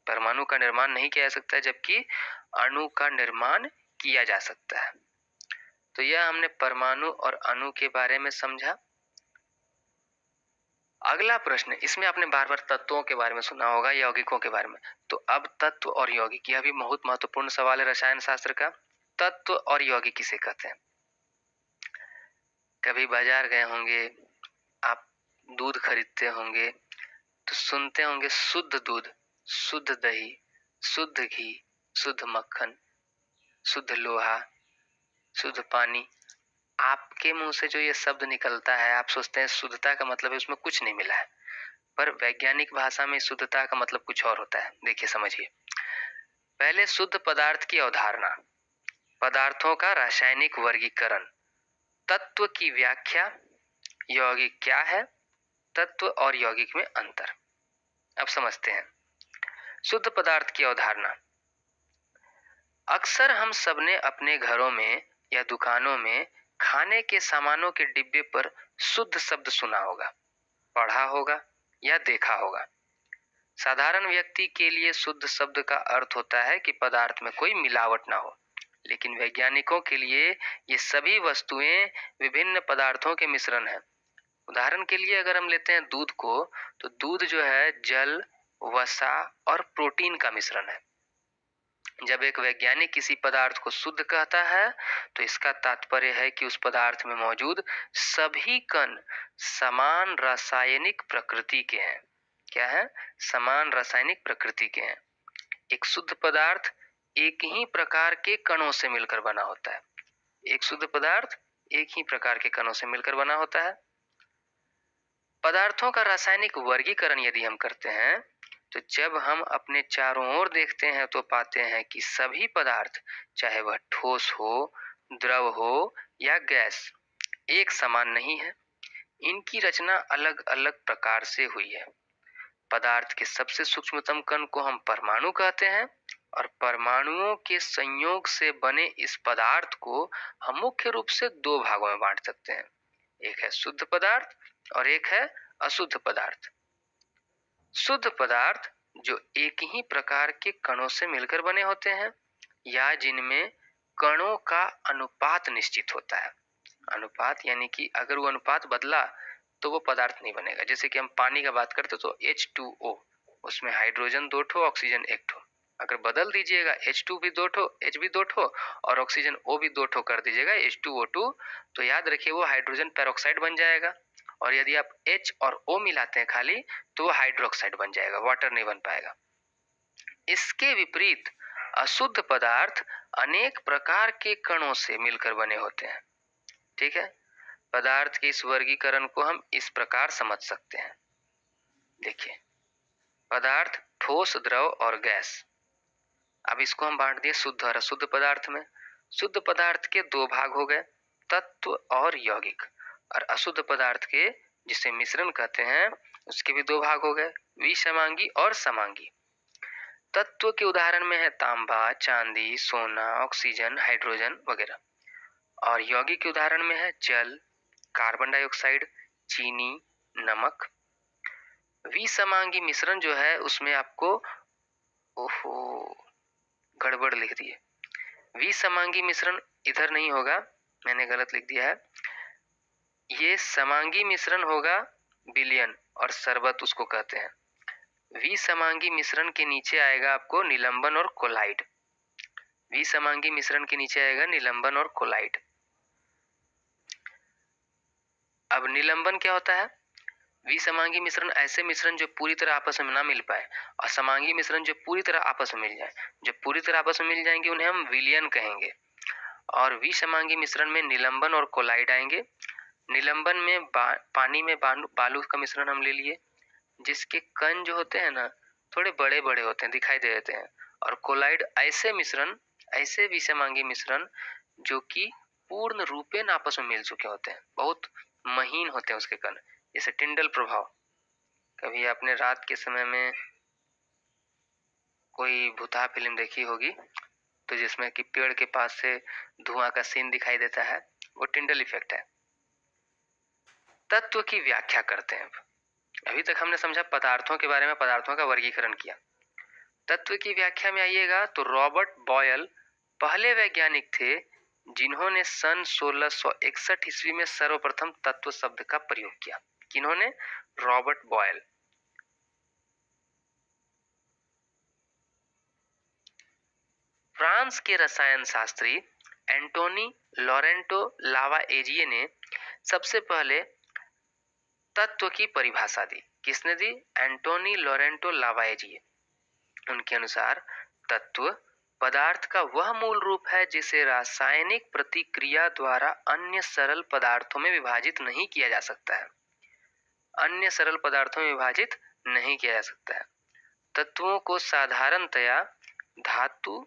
परमाणु का निर्माण नहीं किया जा सकता है, जबकि अणु का निर्माण किया जा सकता है। तो यह हमने परमाणु और अणु के बारे में समझा। अगला प्रश्न, इसमें आपने बार बार तत्वों के बारे में सुना होगा, यौगिकों के बारे में। तो अब तत्व और यौगिक, यह भी बहुत महत्वपूर्ण सवाल है रसायन शास्त्र का। तत्व और यौगिक किसे कहते हैं? कभी बाजार गए होंगे, आप दूध खरीदते होंगे तो सुनते होंगे शुद्ध दूध, शुद्ध दही, शुद्ध घी, शुद्ध मक्खन, शुद्ध लोहा, शुद्ध पानी। आपके मुंह से जो ये शब्द निकलता है, आप सोचते हैं शुद्धता का मतलब है उसमें कुछ नहीं मिला है, पर वैज्ञानिक भाषा में शुद्धता का मतलब कुछ और होता है। देखिए समझिए। पहले शुद्ध पदार्थ की अवधारणा, पदार्थों का रासायनिक वर्गीकरण, तत्व की व्याख्या, यौगिक क्या है, तत्व और यौगिक में अंतर। अब समझते हैं। शुद्ध पदार्थ की अवधारणा। अक्सर हम सबने अपने घरों में या दुकानों में खाने के सामानों के डिब्बे पर शुद्ध शब्द सुना होगा, पढ़ा होगा या देखा होगा। साधारण व्यक्ति के लिए शुद्ध शब्द का अर्थ होता है कि पदार्थ में कोई मिलावट ना हो, लेकिन वैज्ञानिकों के लिए ये सभी वस्तुएं विभिन्न पदार्थों के मिश्रण है। उदाहरण के लिए अगर हम लेते हैं दूध को, तो दूध जो है जल, वसा और प्रोटीन का मिश्रण है। जब एक वैज्ञानिक किसी पदार्थ को शुद्ध कहता है तो इसका तात्पर्य है कि उस पदार्थ में मौजूद सभी कण समान रासायनिक प्रकृति के हैं। क्या है? समान रासायनिक प्रकृति के हैं। एक शुद्ध पदार्थ एक ही प्रकार के कणों से मिलकर बना होता है। एक शुद्ध पदार्थ एक ही प्रकार के कणों से मिलकर बना होता है। पदार्थों का रासायनिक वर्गीकरण यदि हम करते हैं तो जब हम अपने चारों ओर देखते हैं तो पाते हैं कि सभी पदार्थ, चाहे वह ठोस हो, द्रव हो या गैस, एक समान नहीं है। इनकी रचना अलग अलग प्रकार से हुई है। पदार्थ के सबसे सूक्ष्मतम कण को हम परमाणु कहते हैं और परमाणुओं के संयोग से बने इस पदार्थ को हम मुख्य रूप से दो भागों में बांट सकते हैं। एक है शुद्ध पदार्थ और एक है अशुद्ध पदार्थ। शुद्ध पदार्थ जो एक ही प्रकार के कणों से मिलकर बने होते हैं या जिनमें कणों का अनुपात निश्चित होता है। अनुपात यानी कि अगर वो अनुपात बदला तो वो पदार्थ नहीं बनेगा। जैसे कि हम पानी का बात करते तो H2O, उसमें हाइड्रोजन 2 ठो, ऑक्सीजन 1 ठो। अगर बदल दीजिएगा H2 भी 2 ठो, H भी 2 ठो और ऑक्सीजन O भी 2 ठो कर दीजिएगा H2O2, तो याद रखिए वो हाइड्रोजन पेरोक्साइड बन जाएगा। और यदि आप H और O मिलाते हैं खाली तो वो हाइड्रोक्साइड बन जाएगा, वाटर नहीं बन पाएगा। इसके विपरीत अशुद्ध पदार्थ अनेक प्रकार के कणों से मिलकर बने होते हैं। ठीक है, पदार्थ के इस वर्गीकरण को हम इस प्रकार समझ सकते हैं। देखिए, पदार्थ ठोस, द्रव और गैस। अब इसको हम बांट दिए शुद्ध और अशुद्ध पदार्थ में। शुद्ध पदार्थ के दो भाग हो गए, तत्व और यौगिक। और अशुद्ध पदार्थ के, जिसे मिश्रण कहते हैं, उसके भी दो भाग हो गए, विषमांगी और समांगी। तत्व के उदाहरण में है तांबा, चांदी, सोना, ऑक्सीजन, हाइड्रोजन वगैरह। और यौगिक के उदाहरण में है जल, कार्बन डाइऑक्साइड, चीनी, नमक। विसमांगी मिश्रण जो है उसमें आपको, ओहो गड़बड़ लिख दी है, विसमांगी मिश्रण इधर नहीं होगा, मैंने गलत लिख दिया है। ये समांगी मिश्रण होगा विलयन, और शरबत उसको कहते हैं। विसमांगी मिश्रण के नीचे आएगा आपको निलंबन और कोलाइड। विसमांगी मिश्रण के नीचे आएगा निलंबन और कोलाइड। अब निलंबन क्या होता है? विसमांगी मिश्रण ऐसे मिश्रण जो पूरी तरह आपस में ना मिल पाए, और समांगी मिश्रण जो पूरी तरह आपस में मिल जाए। जो पूरी तरह आपस में मिल जाएंगे उन्हें हम विलयन कहेंगे। और विसमांगी मिश्रण में निलंबन और कोलाइड आएंगे। निलंबन में पानी में बालू का मिश्रण हम ले लिए, जिसके कण जो होते हैं ना थोड़े बड़े बड़े होते हैं, दिखाई दे देते हैं। और कोलाइड ऐसे मिश्रण, ऐसे विषमांगी मिश्रण जो कि पूर्ण रूपेण आपस में मिल चुके होते हैं, बहुत महीन होते हैं उसके कण, जैसे टिंडल प्रभाव। कभी आपने रात के समय में कोई भूतहा फिल्म देखी होगी, तो जिसमें कि पेड़ के पास से धुआं का सीन दिखाई देता है, वो टिंडल इफेक्ट है। तत्व की व्याख्या करते हैं। अभी तक हमने समझा पदार्थों के बारे में, पदार्थों का वर्गीकरण किया। तत्व की व्याख्या में आइएगा तो रॉबर्ट बॉयल पहले वैज्ञानिक थे जिन्होंने सन 1661 ईस्वी में सर्वप्रथम तत्व शब्द का प्रयोग किया। किन्होंने? Robert boil. फ्रांस के रसायन शास्त्री एंटोनी लॉरेंटो लावाएजिए ने सबसे पहले तत्व की परिभाषा दी। किसने दी? एंटोनी लॉरेंटो लावाएजिए। उनके अनुसार तत्व पदार्थ का वह मूल रूप है जिसे रासायनिक प्रतिक्रिया द्वारा अन्य सरल पदार्थों में विभाजित नहीं किया जा सकता है। अन्य सरल पदार्थों में विभाजित नहीं किया जा सकता है। तत्वों को साधारणतया धातु,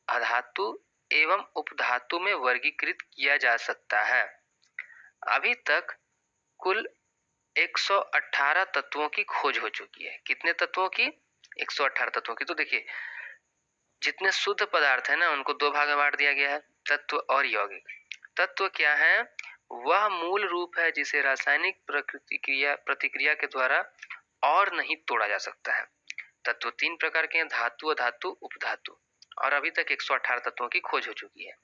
अधातु एवं उपधातु में वर्गीकृत किया जा सकता है। अभी तक कुल 118 तत्वों की खोज हो चुकी है। कितने तत्वों की? 118 तत्वों की। तो देखिए, जितने शुद्ध पदार्थ है ना उनको दो भाग में बांट दिया गया है, तत्व और यौगिक। तत्व क्या है? वह मूल रूप है जिसे रासायनिक प्रतिक्रिया के द्वारा और नहीं तोड़ा जा सकता है। तत्व तीन प्रकार के हैं, धातु, अधातु, उपधातु। और अभी तक 118 तत्वों की खोज हो चुकी है।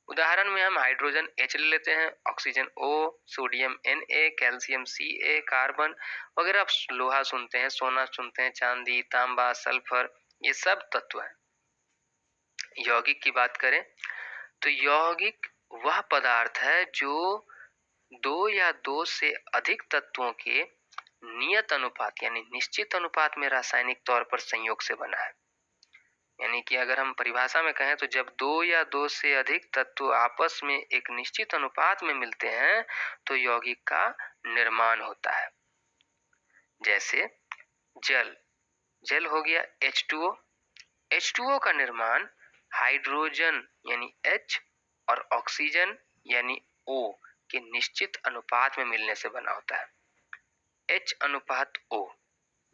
उदाहरण में हम हाइड्रोजन H ले लेते हैं, oxygen O, sodium Na, calcium Ca, carbon वगैरह। आप लोहा सुनते हैं, सोना सुनते हैं, चांदी, तांबा, सल्फर, ये सब तत्व हैं। यौगिक की बात करें तो यौगिक वह पदार्थ है जो दो या दो से अधिक तत्वों के नियत अनुपात यानी निश्चित अनुपात में रासायनिक तौर पर संयोग से बना है। यानी कि अगर हम परिभाषा में कहें तो जब दो या दो से अधिक तत्व आपस में एक निश्चित अनुपात में मिलते हैं तो यौगिक का निर्माण होता है। जैसे जल हो गया H2O। H2O का निर्माण हाइड्रोजन यानी H और ऑक्सीजन यानी O के निश्चित अनुपात में मिलने से बना होता है। H अनुपात O,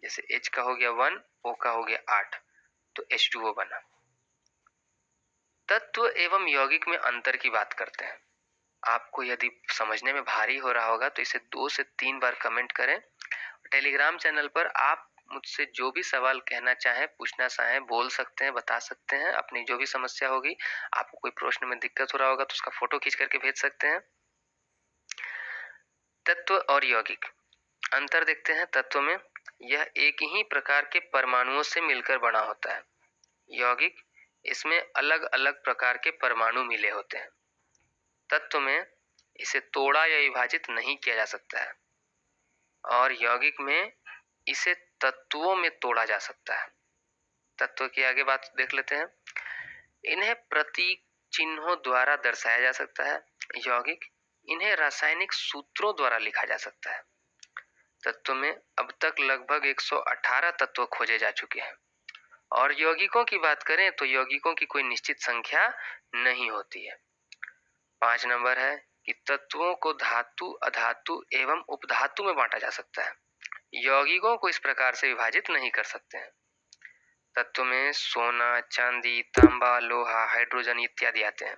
जैसे H का हो गया 1, O का हो गया 8, तो H2O बना। तत्व एवं यौगिक में अंतर की बात करते हैं। आपको यदि समझने में भारी हो रहा होगा तो इसे 2 से 3 बार कमेंट करें। टेलीग्राम चैनल पर आप मुझसे जो भी सवाल कहना चाहें, पूछना चाहें, बोल सकते हैं, बता सकते हैं। अपनी जो भी समस्या होगी, आपको कोई प्रश्न में दिक्कत हो रहा होगा तो उसका फोटो खींच करके भेज सकते हैं। तत्व और यौगिक अंतर देखते हैं। तत्व में यह एक ही प्रकार के परमाणुओं से मिलकर बना होता है। यौगिक इसमें अलग अलग प्रकार के परमाणु मिले होते हैं। तत्व में इसे तोड़ा या विभाजित नहीं किया जा सकता है, और यौगिक में इसे तत्वों में तोड़ा जा सकता है। तत्व की आगे बात देख लेते हैं। इन्हें प्रतीक चिन्हों द्वारा दर्शाया जा सकता है। यौगिक इन्हें रासायनिक सूत्रों द्वारा लिखा जा सकता है। तत्व में अब तक लगभग 118 तत्व खोजे जा चुके हैं। और यौगिकों की बात करें तो यौगिकों की कोई निश्चित संख्या नहीं होती है। 5 नंबर है कि तत्वों को धातु, अधातु एवं उपधातु में बांटा जा सकता है। यौगिकों को इस प्रकार से विभाजित नहीं कर सकते हैं। तत्व में सोना, चांदी, तांबा, लोहा, हाइड्रोजन इत्यादि आते हैं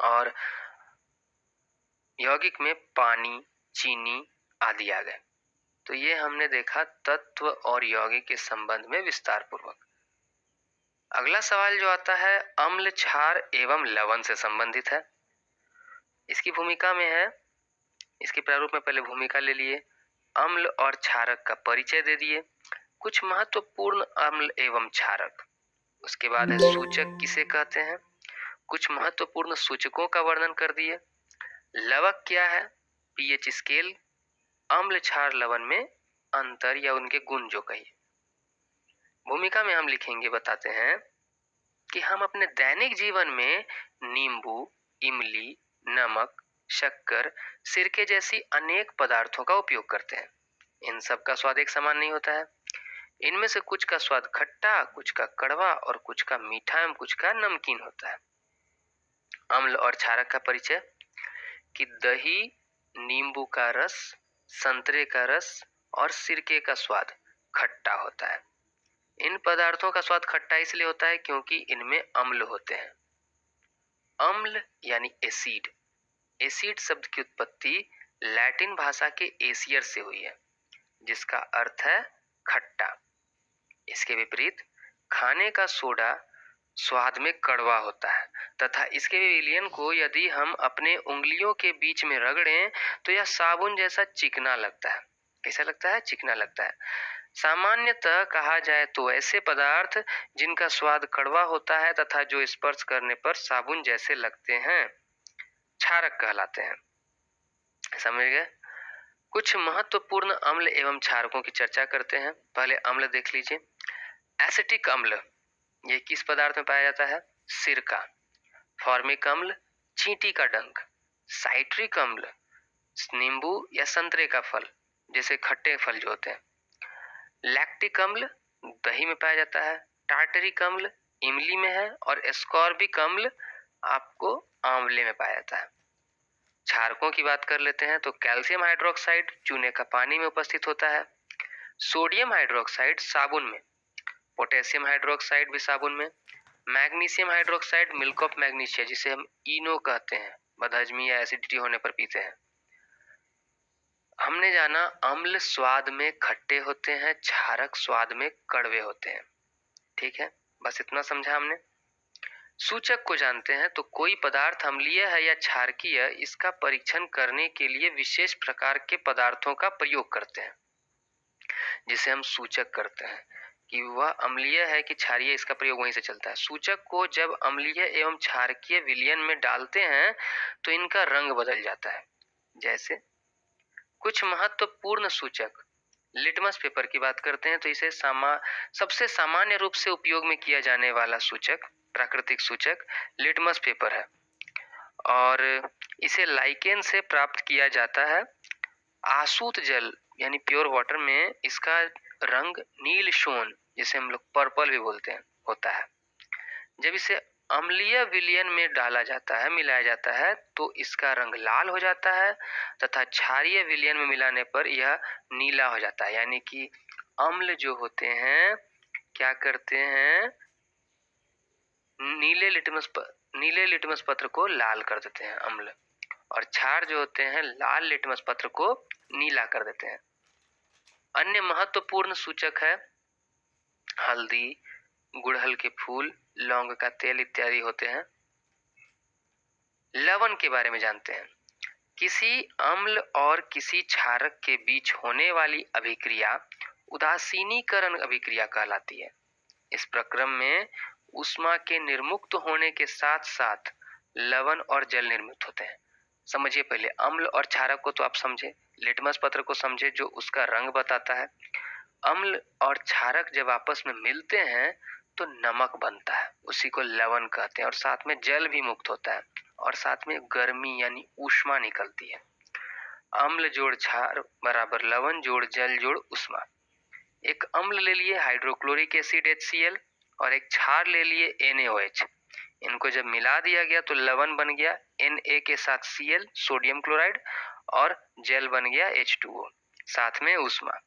और यौगिक में पानी, चीनी आदि आ गए। तो ये हमने देखा तत्व और यौगिक के संबंध में विस्तार पूर्वक। अगला सवाल जो आता है अम्ल, क्षार एवं लवण से संबंधित है। इसकी भूमिका में है, इसके प्रारूप में पहले भूमिका ले लिए, अम्ल और क्षारक का परिचय दे दिए, कुछ महत्वपूर्ण अम्ल एवं क्षारक, उसके बाद है सूचक किसे कहते हैं, कुछ महत्वपूर्ण सूचकों का वर्णन कर दिए, लवक क्या है, पीएच स्केल, अम्ल क्षार लवण में अंतर या उनके गुण जो कहिए। भूमिका में हम लिखेंगे, बताते हैं कि हम अपने दैनिक जीवन में नींबू, इमली, नमक, शक्कर, सिरके जैसी अनेक पदार्थों का उपयोग करते हैं। इन सब का स्वाद एक समान नहीं होता है। इनमें से कुछ का स्वाद खट्टा, कुछ का कड़वा और कुछ का मीठा एवं कुछ का नमकीन होता है। अम्ल और क्षारक का परिचय कि दही, नींबू का रस, संतरे का रस और सिरके का स्वाद खट्टा होता है। इन पदार्थों का स्वाद खट्टा इसलिए होता है क्योंकि इनमें अम्ल होते हैं। अम्ल यानी एसिड। एसिड शब्द की उत्पत्ति लैटिन भाषा के एसियर से हुई है, जिसका अर्थ है खट्टा। इसके विपरीत खाने का सोडा स्वाद में कड़वा होता है तथा इसके विलयन को यदि हम अपने उंगलियों के बीच में रगड़ें तो यह साबुन जैसा चिकना लगता है। कैसा लगता है? चिकना लगता है। सामान्यतः कहा जाए तो ऐसे पदार्थ जिनका स्वाद कड़वा होता है तथा जो स्पर्श करने पर साबुन जैसे लगते हैं क्षारक कहलाते हैं। समझ गए? कुछ महत्वपूर्ण अम्ल एवं क्षारकों की चर्चा करते हैं। पहले अम्ल देख लीजिए। एसिटिक अम्ल ये किस पदार्थ में पाया जाता है? सिरका। फॉर्मिक अम्ल चींटी का डंक। साइट्रिक अम्ल नींबू या संतरे का फल, जैसे खट्टे फल जो होते हैं। लैक्टिक अम्ल दही में पाया जाता है। टार्टरिक अम्ल इमली में है और एस्कॉर्बिक अम्ल आपको आंवले में पाया जाता है। क्षारकों की बात कर लेते हैं तो कैल्शियम हाइड्रोक्साइड चूने का पानी में उपस्थित होता है। सोडियम हाइड्रोक्साइड साबुन में। पोटेशियम हाइड्रोक्साइड भी साबुन में। Magnesium hydroxide milk of magnesia जिसे हम इनो कहते हैं, बदहजमी या एसिडिटी होने पर पीते हैं। हमने जाना अम्ल स्वाद में खट्टे होते हैं, क्षारक स्वाद में कड़वे होते हैं। ठीक है, बस इतना समझा हमने। सूचक को जानते हैं तो कोई पदार्थ अम्लीय है या क्षारकीय, इसका परीक्षण करने के लिए विशेष प्रकार के पदार्थों का प्रयोग करते हैं, जिसे हम सूचक करते हैं कि वह अम्लीय है कि क्षारीय, इसका प्रयोग वहीं से चलता है। सूचक को जब अम्लीय एवं क्षारकीय विलयन में डालते हैं तो इनका रंग बदल जाता है। जैसे कुछ महत्वपूर्ण सूचक, लिटमस पेपर की बात करते हैं तो इसे सबसे सामान्य रूप से उपयोग में किया जाने वाला सूचक, प्राकृतिक सूचक लिटमस पेपर है और इसे लाइकेन से प्राप्त किया जाता है। आसूत जल यानी प्योर वाटर में इसका रंग नील शोन, जिसे हम लोग पर्पल भी बोलते हैं, होता है। जब इसे अम्लीय विलयन में डाला जाता है, मिलाया जाता है, तो इसका रंग लाल हो जाता है तथा क्षारीय विलयन में मिलाने पर यह नीला हो जाता है। यानी कि अम्ल जो होते हैं क्या करते हैं, नीले लिटमस पत्र को लाल कर देते हैं अम्ल, और क्षार जो होते हैं लाल लिटमस पत्र को नीला कर देते हैं। अन्य महत्वपूर्ण सूचक है हल्दी, गुड़हल के फूल, लौंग का तेल इत्यादि होते हैं। लवण के बारे में जानते हैं। किसी अम्ल और किसी क्षारक के बीच होने वाली अभिक्रिया उदासीनीकरण अभिक्रिया कहलाती है। इस प्रक्रम में ऊष्मा के निर्मुक्त होने के साथ साथ लवण और जल निर्मित होते हैं। समझिए, पहले अम्ल और क्षारक को तो आप समझे, लिटमस पत्र को समझे जो उसका रंग बताता है। अम्ल और क्षारक जब आपस में मिलते हैं तो नमक बनता है, उसी को लवण कहते हैं, और साथ में जल भी मुक्त होता है और साथ में गर्मी यानी ऊष्मा निकलती है। अम्ल जोड़ क्षार बराबर लवण जोड़ जल जोड़ ऊष्मा। एक अम्ल ले लिए हाइड्रोक्लोरिक एसिड HCl और एक क्षार ले लिए NaOH। इनको जब मिला दिया गया तो लवण बन गया Na के साथ Cl सोडियम क्लोराइड और जेल बन गया H2O, साथ में ऊष्मा।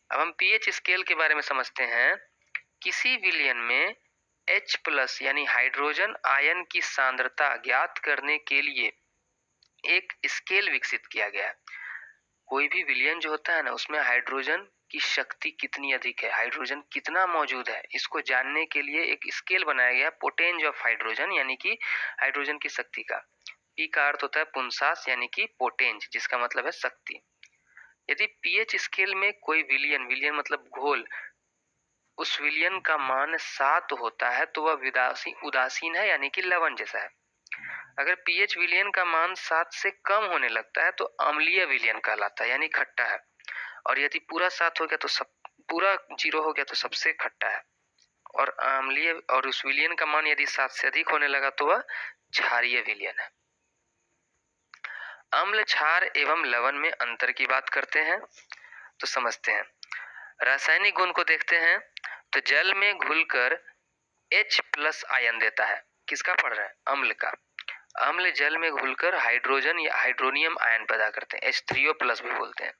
अब हम पीएच स्केल के बारे में समझते हैं। किसी विलयन में H+ यानी हाइड्रोजन आयन की सांद्रता ज्ञात करने के लिए एक स्केल विकसित किया गया है। कोई भी विलयन जो होता है ना, उसमें हाइड्रोजन की शक्ति कितनी अधिक है, हाइड्रोजन कितना मौजूद है, इसको जानने के लिए एक स्केल बनाया गया, पोटेंज ऑफ हाइड्रोजन, यानी कि हाइड्रोजन की शक्ति का। पी का अर्थ होता है पुंसास यानी कि पोटेंज, जिसका मतलब है शक्ति। यदि पीएच स्केल में कोई विलयन मतलब घोल, उस विलयन का मान 7 होता है तो वह उदासीन है यानी कि लवण जैसा है। अगर पीएच विलयन का मान 7 से कम होने लगता है तो अम्लीय विलयन कहलाता है यानी खट्टा है, और यदि पूरा 7 हो गया तो पूरा 0 हो गया तो सबसे खट्टा है, और अम्लीय और उस विलयन का मान यदि 7 से अधिक होने लगा तो वह क्षारीय विलयन है। अम्ल, क्षार एवं लवण में अंतर की बात करते हैं तो समझते हैं। रासायनिक गुण को देखते हैं तो जल में घुलकर H+ आयन देता है। किसका पढ़ रहा है? अम्ल का। अम्ल जल में घुलकर हाइड्रोजन या हाइड्रोनियम आयन पैदा करते हैं, H3O+ भी बोलते हैं।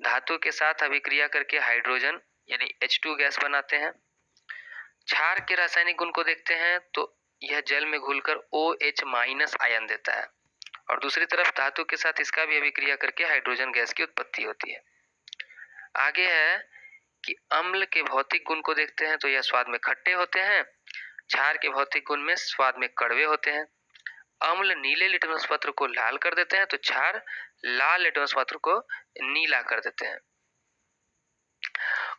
धातु के साथ अभिक्रिया करके हाइड्रोजन यानी H2 गैस बनाते हैं। क्षार के रासायनिक गुण को देखते हैं तो यह जल में घुलकर OH- आयन देता है, और दूसरी तरफ धातु के साथ इसका भी अभिक्रिया करके हाइड्रोजन गैस की उत्पत्ति होती है। आगे है कि अम्ल के भौतिक गुण को देखते हैं तो यह स्वाद में खट्टे होते हैं। क्षार के भौतिक गुण में स्वाद में कड़वे होते हैं। अम्ल नीले लिटमस पत्र को लाल कर देते हैं तो क्षार लाल लिटमस पत्र को नीला कर देते हैं।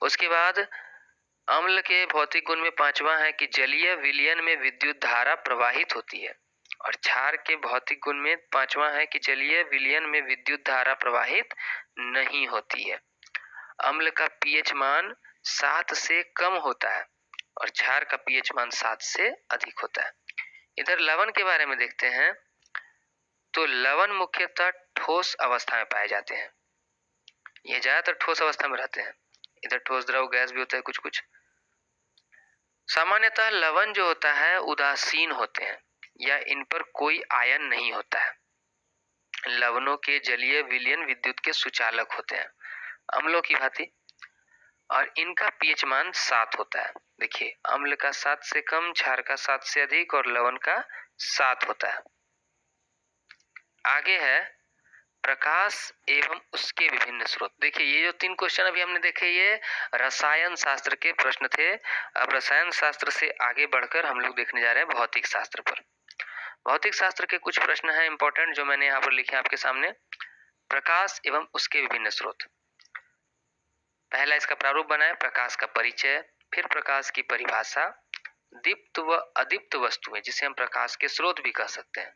उसके बाद अम्ल के भौतिक गुण में 5वां है कि जलीय विलयन में विद्युत धारा प्रवाहित होती है, और क्षार के भौतिक गुण में 5वां है कि जलीय विलयन में विद्युत धारा प्रवाहित नहीं होती है। अम्ल का पीएच मान 7 से कम होता है और क्षार का पीएच मान 7 से अधिक होता है। इधर लवण के बारे में देखते हैं तो लवण मुख्यतः ठोस अवस्था में पाए जाते हैं। ये ज्यादातर ठोस अवस्था में रहते हैं। इधर ठोस, द्रव, गैस भी होता है कुछ कुछ। सामान्यतः लवण जो होता है उदासीन होते हैं या इन पर कोई आयन नहीं होता है। लवणों के जलीय विलयन विद्युत के सुचालक होते हैं अम्लों की भांति, और इनका पीएच मान 7 होता है। देखिए, अम्ल का 7 से कम, क्षार का 7 से अधिक और लवण का 7 होता है। आगे है प्रकाश एवं उसके विभिन्न स्रोत। देखिए, ये जो 3 क्वेश्चन अभी हमने देखे ये रसायन शास्त्र के प्रश्न थे। अब रसायन शास्त्र से आगे बढ़कर हम लोग देखने जा रहे हैं भौतिक शास्त्र पर। भौतिक शास्त्र के कुछ प्रश्न हैं इंपॉर्टेंट जो मैंने यहाँ पर लिखे आपके सामने। प्रकाश एवं उसके विभिन्न स्रोत। पहला इसका प्रारूप बनाए, प्रकाश का परिचय, फिर प्रकाश की परिभाषा, दीप्त व अदीप्त वस्तुएं जिसे हम प्रकाश के स्रोत भी कह सकते हैं,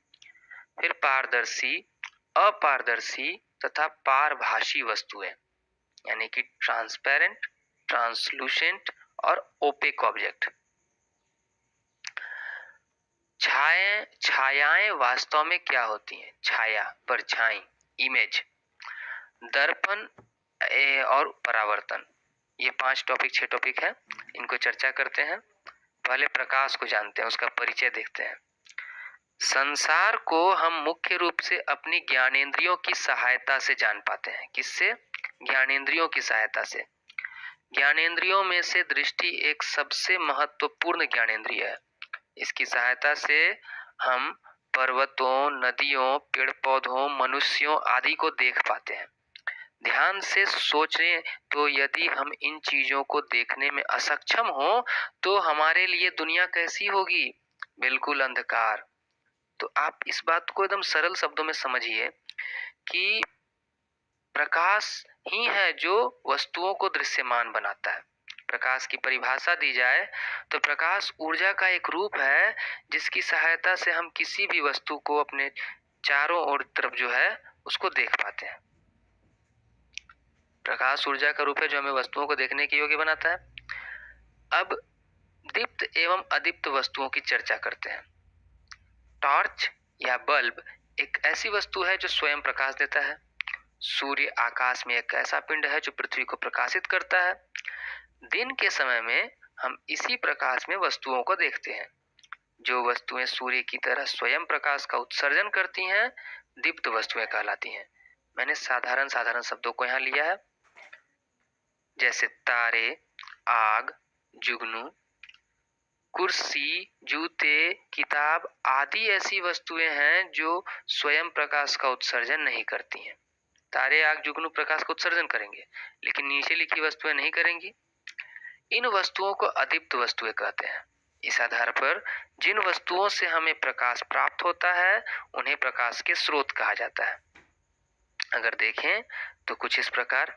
फिर पारदर्शी, अपारदर्शी तथा पारभाषी वस्तुएं यानी कि ट्रांसपेरेंट, ट्रांसलूसेंट और ओपेक ऑब्जेक्ट। छायाएं वास्तव में क्या होती हैं? छाया, परछाई, इमेज, दर्पण और परावर्तन। ये 5 टॉपिक 6 टॉपिक है, इनको चर्चा करते हैं। पहले प्रकाश को जानते हैं, उसका परिचय देखते हैं। संसार को हम मुख्य रूप से अपनी ज्ञानेंद्रियों की सहायता से जान पाते हैं। किससे? ज्ञानेंद्रियों की सहायता से। ज्ञानेंद्रियों में से दृष्टि एक सबसे महत्वपूर्ण ज्ञानेंद्रिय है। इसकी सहायता से हम पर्वतों, नदियों, पेड़ पौधों, मनुष्यों आदि को देख पाते हैं। ध्यान से सोचें तो यदि हम इन चीजों को देखने में असक्षम हो तो हमारे लिए दुनिया कैसी होगी? बिल्कुल अंधकार। तो आप इस बात को एकदम सरल शब्दों में समझिए कि प्रकाश ही है जो वस्तुओं को दृश्यमान बनाता है। प्रकाश की परिभाषा दी जाए तो प्रकाश ऊर्जा का एक रूप है जिसकी सहायता से हम किसी भी वस्तु को अपने चारों ओर तरफ जो है उसको देख पाते हैं। प्रकाश ऊर्जा का रूप है जो हमें वस्तुओं को देखने के योग्य बनाता है। अब दीप्त एवं अदीप्त वस्तुओं की चर्चा करते हैं। टॉर्च या बल्ब एक ऐसी वस्तु है जो स्वयं प्रकाश देता है। सूर्य आकाश में एक ऐसा पिंड है जो पृथ्वी को प्रकाशित करता है। दिन के समय में हम इसी प्रकाश में वस्तुओं को देखते हैं। जो वस्तुएं सूर्य की तरह स्वयं प्रकाश का उत्सर्जन करती हैं, दीप्त वस्तुएं कहलाती हैं। मैंने साधारण साधारण शब्दों को यहाँ लिया है, जैसे तारे, आग, जुगनू, कुर्सी, जूते, किताब आदि ऐसी वस्तुएं हैं जो स्वयं प्रकाश का उत्सर्जन नहीं करती हैं। तारे, आग, जुगनू प्रकाश का उत्सर्जन करेंगे, लेकिन नीचे लिखी वस्तुएं नहीं करेंगी। इन वस्तुओं को अदीप्त वस्तुएं कहते हैं। इस आधार पर जिन वस्तुओं से हमें प्रकाश प्राप्त होता है, उन्हें प्रकाश के स्रोत कहा जाता है। अगर देखें तो कुछ इस प्रकार,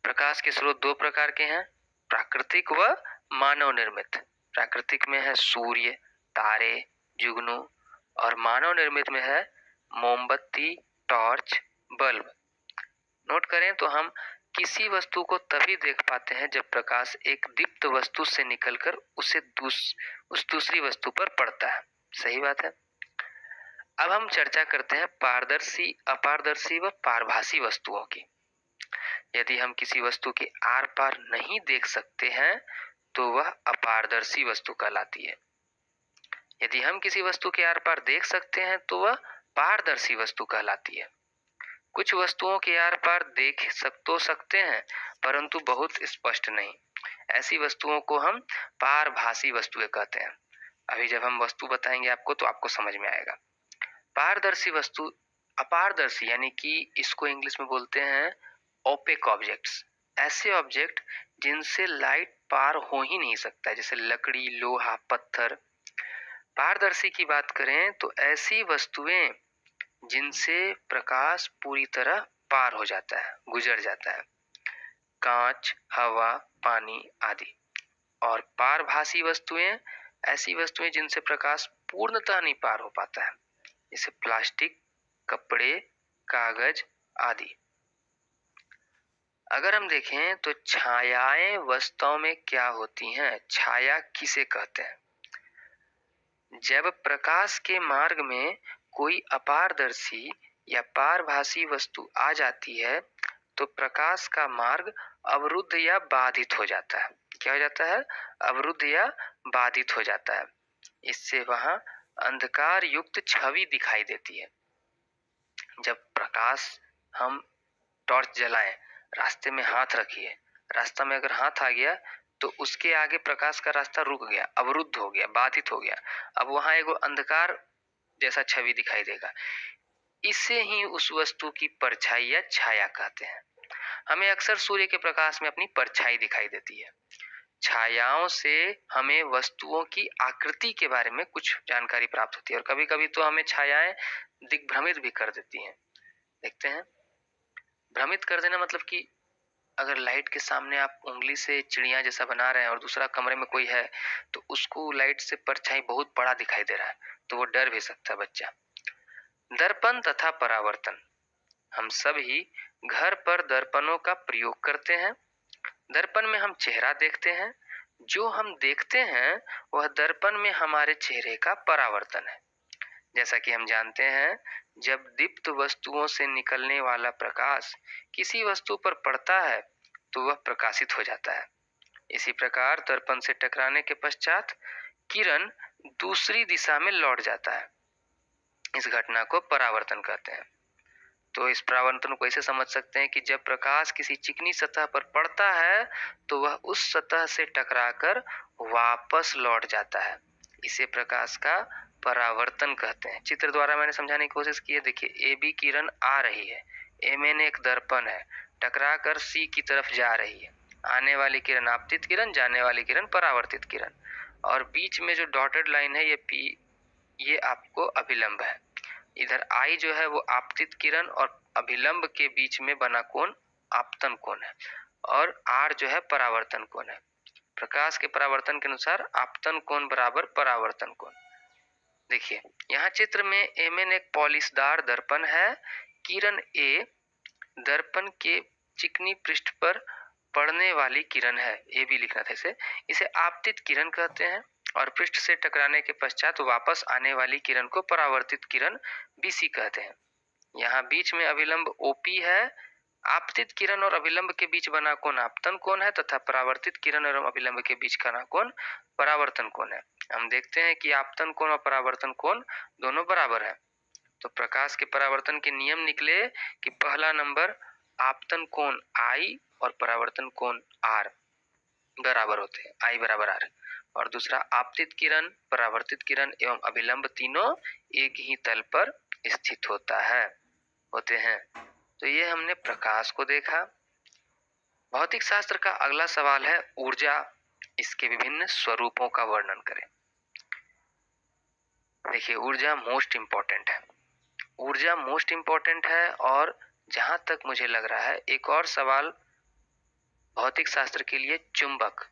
प्रकाश के स्रोत दो प्रकार के हैं, प्राकृतिक व मानव निर्मित। प्राकृतिक में है सूर्य, तारे, जुगनू, और मानव निर्मित में है मोमबत्ती, टॉर्च, बल्ब। नोट करें तो हम किसी वस्तु को तभी देख पाते हैं जब प्रकाश एक दीप्त वस्तु से निकलकर उस दूसरी वस्तु पर पड़ता है। सही बात है। अब हम चर्चा करते हैं पारदर्शी, अपारदर्शी व पारभासी वस्तुओं की। यदि हम किसी वस्तु के आर पार नहीं देख सकते हैं तो वह अपारदर्शी वस्तु कहलाती है। यदि हम किसी वस्तु के आर पार देख सकते हैं तो वह पारदर्शी वस्तु कहलाती है। कुछ वस्तुओं के आर पार देख तो सकते हैं, परंतु बहुत स्पष्ट नहीं। ऐसी वस्तुओं को हम पारभासी वस्तुएं कहते हैं। अभी जब हम वस्तु बताएंगे आपको तो आपको समझ में आएगा। पारदर्शी वस्तु, अपारदर्शी यानी कि इसको इंग्लिश में बोलते हैं ओपेक ऑब्जेक्ट्स। ऐसे ऑब्जेक्ट जिनसे लाइट पार हो ही नहीं सकता, जैसे लकड़ी, लोहा, पत्थर। पारदर्शी की बात करें तो ऐसी वस्तुएं जिनसे प्रकाश पूरी तरह पार हो जाता है, गुजर जाता है, कांच, हवा, पानी आदि। और पारभासी वस्तुएं ऐसी वस्तुएं जिनसे प्रकाश पूर्णतः नहीं पार हो पाता है, जैसे प्लास्टिक, कपड़े, कागज आदि। अगर हम देखें तो छायाएं वास्तव में क्या होती हैं, छाया किसे कहते हैं? जब प्रकाश के मार्ग में कोई अपारदर्शी या पारभासी वस्तु आ जाती है तो प्रकाश का मार्ग अवरुद्ध या बाधित हो जाता है। क्या हो जाता है? अवरुद्ध या बाधित हो जाता है। इससे वहां अंधकार युक्त छवि दिखाई देती है। जब प्रकाश, हम टॉर्च जलाएं, रास्ते में हाथ रखिए, रास्ता में अगर हाथ आ गया तो उसके आगे प्रकाश का रास्ता रुक गया, अवरुद्ध हो गया, बाधित हो गया। अब वहां एगो अंधकार जैसा छवि दिखाई देगा। इसे ही उस वस्तु की परछाई या छाया कहते हैं। हमें अक्सर सूर्य के प्रकाश में अपनी परछाई दिखाई देती है। छायाओं से हमें वस्तुओं की आकृति के बारे में कुछ जानकारी प्राप्त होती है, और कभी कभी तो हमें छायाएं दिग्भ्रमित भी कर देती हैं। देखते हैं, भ्रमित कर देना मतलब कि अगर लाइट के सामने आप उंगली से चिड़िया जैसा बना रहे हैं और दूसरा कमरे में कोई है तो उसको लाइट से परछाई बहुत बड़ा दिखाई दे रहा है, तो वो डर भी सकता है बच्चा। दर्पण तथा परावर्तन। हम सभी घर पर दर्पणों का प्रयोग करते हैं। दर्पण में हम चेहरा देखते हैं। जो हम देखते हैं वह दर्पण में हमारे चेहरे का परावर्तन है। जैसा कि हम जानते हैं, जब दीप्त वस्तुओं से निकलने वाला प्रकाश किसी वस्तु पर पड़ता है तो वह प्रकाशित हो जाता है। इसी प्रकार दर्पण से टकराने के पश्चात किरण दूसरी दिशा में लौट जाता है। इस घटना को परावर्तन कहते हैं। तो इस परावर्तन को ऐसे समझ सकते हैं कि जब प्रकाश किसी चिकनी सतह पर पड़ता है तो वह उस सतह से टकराकर वापस लौट जाता है। इसे प्रकाश का परावर्तन कहते हैं। चित्र द्वारा मैंने समझाने की कोशिश की है। देखिए, ए बी किरण आ रही है, ए में एक दर्पण है, टकराकर सी की तरफ जा रही है। आने वाली किरण आपतित किरण, जाने वाली किरण परावर्तित किरण, और बीच में जो डॉटेड लाइन है ये पी, ये आपको अभिलंब है। इधर आई जो है वो आपतित किरण और अभिलंब के बीच में बना कोण आपतन कोण है, और आर जो है परावर्तन कोण है। प्रकाश के परावर्तन के अनुसार आपतन कोण बराबर परावर्तन कोण। देखिए, यहाँ चित्र में एमएन एक पॉलिशदार दर्पण है। किरण ए दर्पण के चिकनी पृष्ठ पर पड़ने वाली किरण है, ए भी लिखना था इसे आपतित किरण कहते हैं, और पृष्ठ से टकराने के पश्चात वापस आने वाली किरण को परावर्तित किरण बीसी कहते हैं। यहाँ बीच में अभिलंब ओपी है, आपतित किरण और अभिलंब के बीच बना कोण आपतन कोण है तथा परावर्तित किरण और अभिलंब के बीच का कोण परावर्तन कोण है। हम देखते हैं कि आपतन कोण और परावर्तन कोण दोनों बराबर है। तो प्रकाश के परावर्तन के नियम निकले कि पहला नंबर आपतन कोण I और परावर्तन कोण R बराबर होते हैं, I बराबर R। और दूसरा आपतित किरण, परावर्तित किरण एवं अभिलंब तीनों एक ही तल पर स्थित होते हैं। तो ये हमने प्रकाश को देखा। भौतिक शास्त्र का अगला सवाल है ऊर्जा, इसके विभिन्न स्वरूपों का वर्णन करें। देखिए ऊर्जा मोस्ट इम्पोर्टेंट है, ऊर्जा मोस्ट इम्पोर्टेंट है। और जहां तक मुझे लग रहा है एक और सवाल भौतिक शास्त्र के लिए चुंबक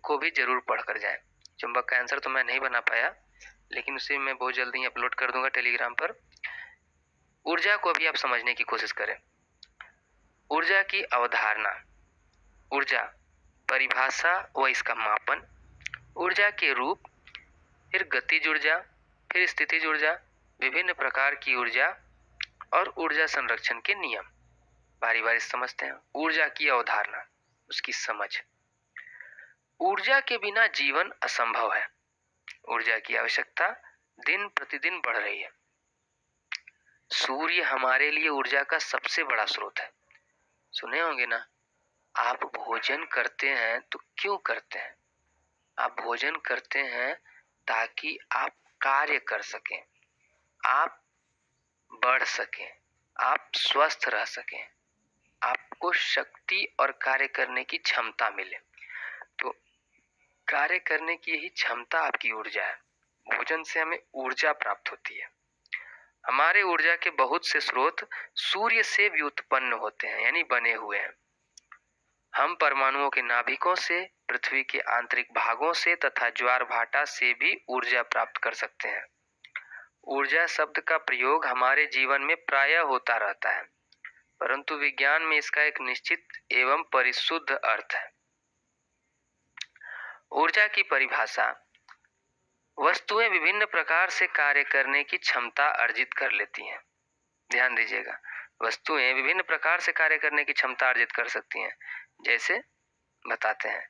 को भी जरूर पढ़ कर जाए। चुंबक का आंसर तो मैं नहीं बना पाया, लेकिन उसे मैं बहुत जल्दी ही अपलोड कर दूंगा टेलीग्राम पर। ऊर्जा को भी आप समझने की कोशिश करें। ऊर्जा की अवधारणा, ऊर्जा परिभाषा व इसका मापन, ऊर्जा के रूप, फिर गतिज ऊर्जा, फिर स्थितिज ऊर्जा, विभिन्न प्रकार की ऊर्जा और ऊर्जा संरक्षण के नियम। बारी बारी समझते हैं। ऊर्जा की अवधारणा, उसकी समझ। ऊर्जा के बिना जीवन असंभव है। ऊर्जा की आवश्यकता दिन प्रतिदिन बढ़ रही है। सूर्य हमारे लिए ऊर्जा का सबसे बड़ा स्रोत है। सुने होंगे ना, आप भोजन करते हैं तो क्यों करते हैं? आप भोजन करते हैं ताकि आप कार्य कर सकें, आप बढ़ सकें, आप स्वस्थ रह सकें, आपको शक्ति और कार्य करने की क्षमता मिले। तो कार्य करने की यही क्षमता आपकी ऊर्जा है। भोजन से हमें ऊर्जा प्राप्त होती है। हमारे ऊर्जा के बहुत से स्रोत सूर्य से भी उत्पन्न होते हैं, यानी बने हुए हैं। हम परमाणुओं के नाभिकों से, पृथ्वी के आंतरिक भागों से तथा ज्वार भाटा से भी ऊर्जा प्राप्त कर सकते हैं। ऊर्जा शब्द का प्रयोग हमारे जीवन में प्रायः होता रहता है, परंतु विज्ञान में इसका एक निश्चित एवं परिशुद्ध अर्थ है। ऊर्जा की परिभाषा, वस्तुएं विभिन्न प्रकार से कार्य करने की क्षमता अर्जित कर लेती हैं। ध्यान दीजिएगा, वस्तुएं विभिन्न प्रकार से कार्य करने की क्षमता अर्जित कर सकती हैं। जैसे बताते हैं,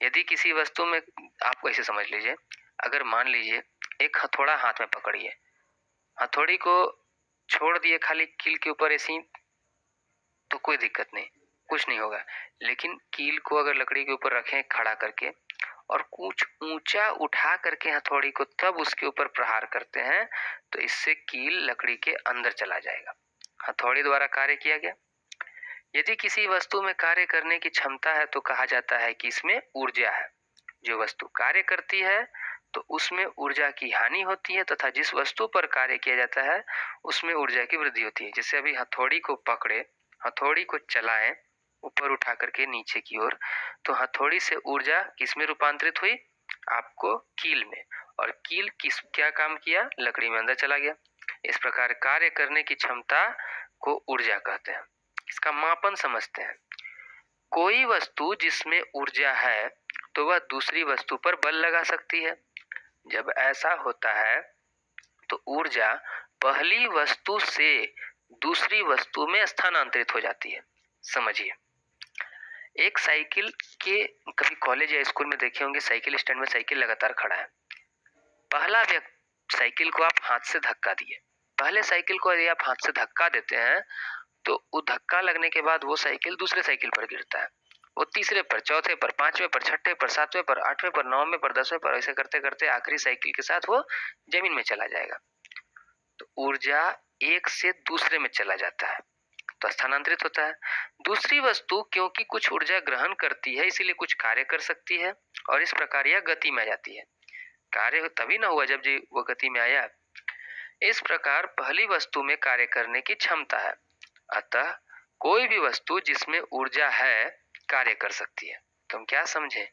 यदि किसी वस्तु में, आपको ऐसे समझ लीजिए, अगर मान लीजिए एक हथौड़ा हाथ में पकड़िए, हथौड़ी को छोड़ दिए खाली कील के ऊपर ऐसी, तो कोई दिक्कत नहीं, कुछ नहीं होगा। लेकिन कील को अगर लकड़ी के ऊपर रखें खड़ा करके और कुछ ऊंचा उठा करके हथौड़ी को तब उसके ऊपर प्रहार करते हैं, तो इससे कील लकड़ी के अंदर चला जाएगा। हथौड़ी द्वारा कार्य किया गया। यदि किसी वस्तु में कार्य करने की क्षमता है तो कहा जाता है कि इसमें ऊर्जा है। जो वस्तु कार्य करती है तो उसमें ऊर्जा की हानि होती है, तथा जिस वस्तु पर कार्य किया जाता है उसमें ऊर्जा की वृद्धि होती है। जैसे अभी हथौड़ी को पकड़े, हथौड़ी को चलाएं ऊपर उठा करके नीचे की ओर, तो हथौड़ी से ऊर्जा किस में रूपांतरित हुई? आपको कील में। और कील क्या काम किया? लकड़ी में अंदर चला गया। इस प्रकार कार्य करने की क्षमता को ऊर्जा कहते हैं। इसका मापन समझते हैं। कोई वस्तु जिसमें ऊर्जा है तो वह दूसरी वस्तु पर बल लगा सकती है। जब ऐसा होता है तो ऊर्जा पहली वस्तु से दूसरी वस्तु में स्थानांतरित हो जाती है। समझिए, एक साइकिल के, कभी कॉलेज या स्कूल में देखे होंगे, साइकिल स्टैंड में साइकिल लगातार खड़ा है। पहला व्यक्ति साइकिल को आप हाथ से धक्का दिए, पहले साइकिल को यदि आप हाथ से धक्का देते हैं तो वो धक्का लगने के बाद वो साइकिल दूसरे साइकिल पर गिरता है, वो तीसरे पर, चौथे पर, पांचवें पर, छठे पर, सातवें पर, आठवें पर, नौवें पर, 10वें पर, ऐसे करते करते आखिरी साइकिल के साथ वो जमीन में चला जाएगा। तो ऊर्जा एक से दूसरे में चला जाता है तो स्थानांतरित होता है। दूसरी वस्तु क्योंकि कुछ ऊर्जा ग्रहण करती है इसीलिए कुछ कार्य कर सकती है और इस प्रकार यह गति में आ जाती है। कार्य तभी ना हुआ जब वो गति में आया। इस प्रकार पहली वस्तु में कार्य करने की क्षमता है। अतः कोई भी वस्तु जिसमें ऊर्जा है कार्य कर सकती है। तो हम क्या समझे?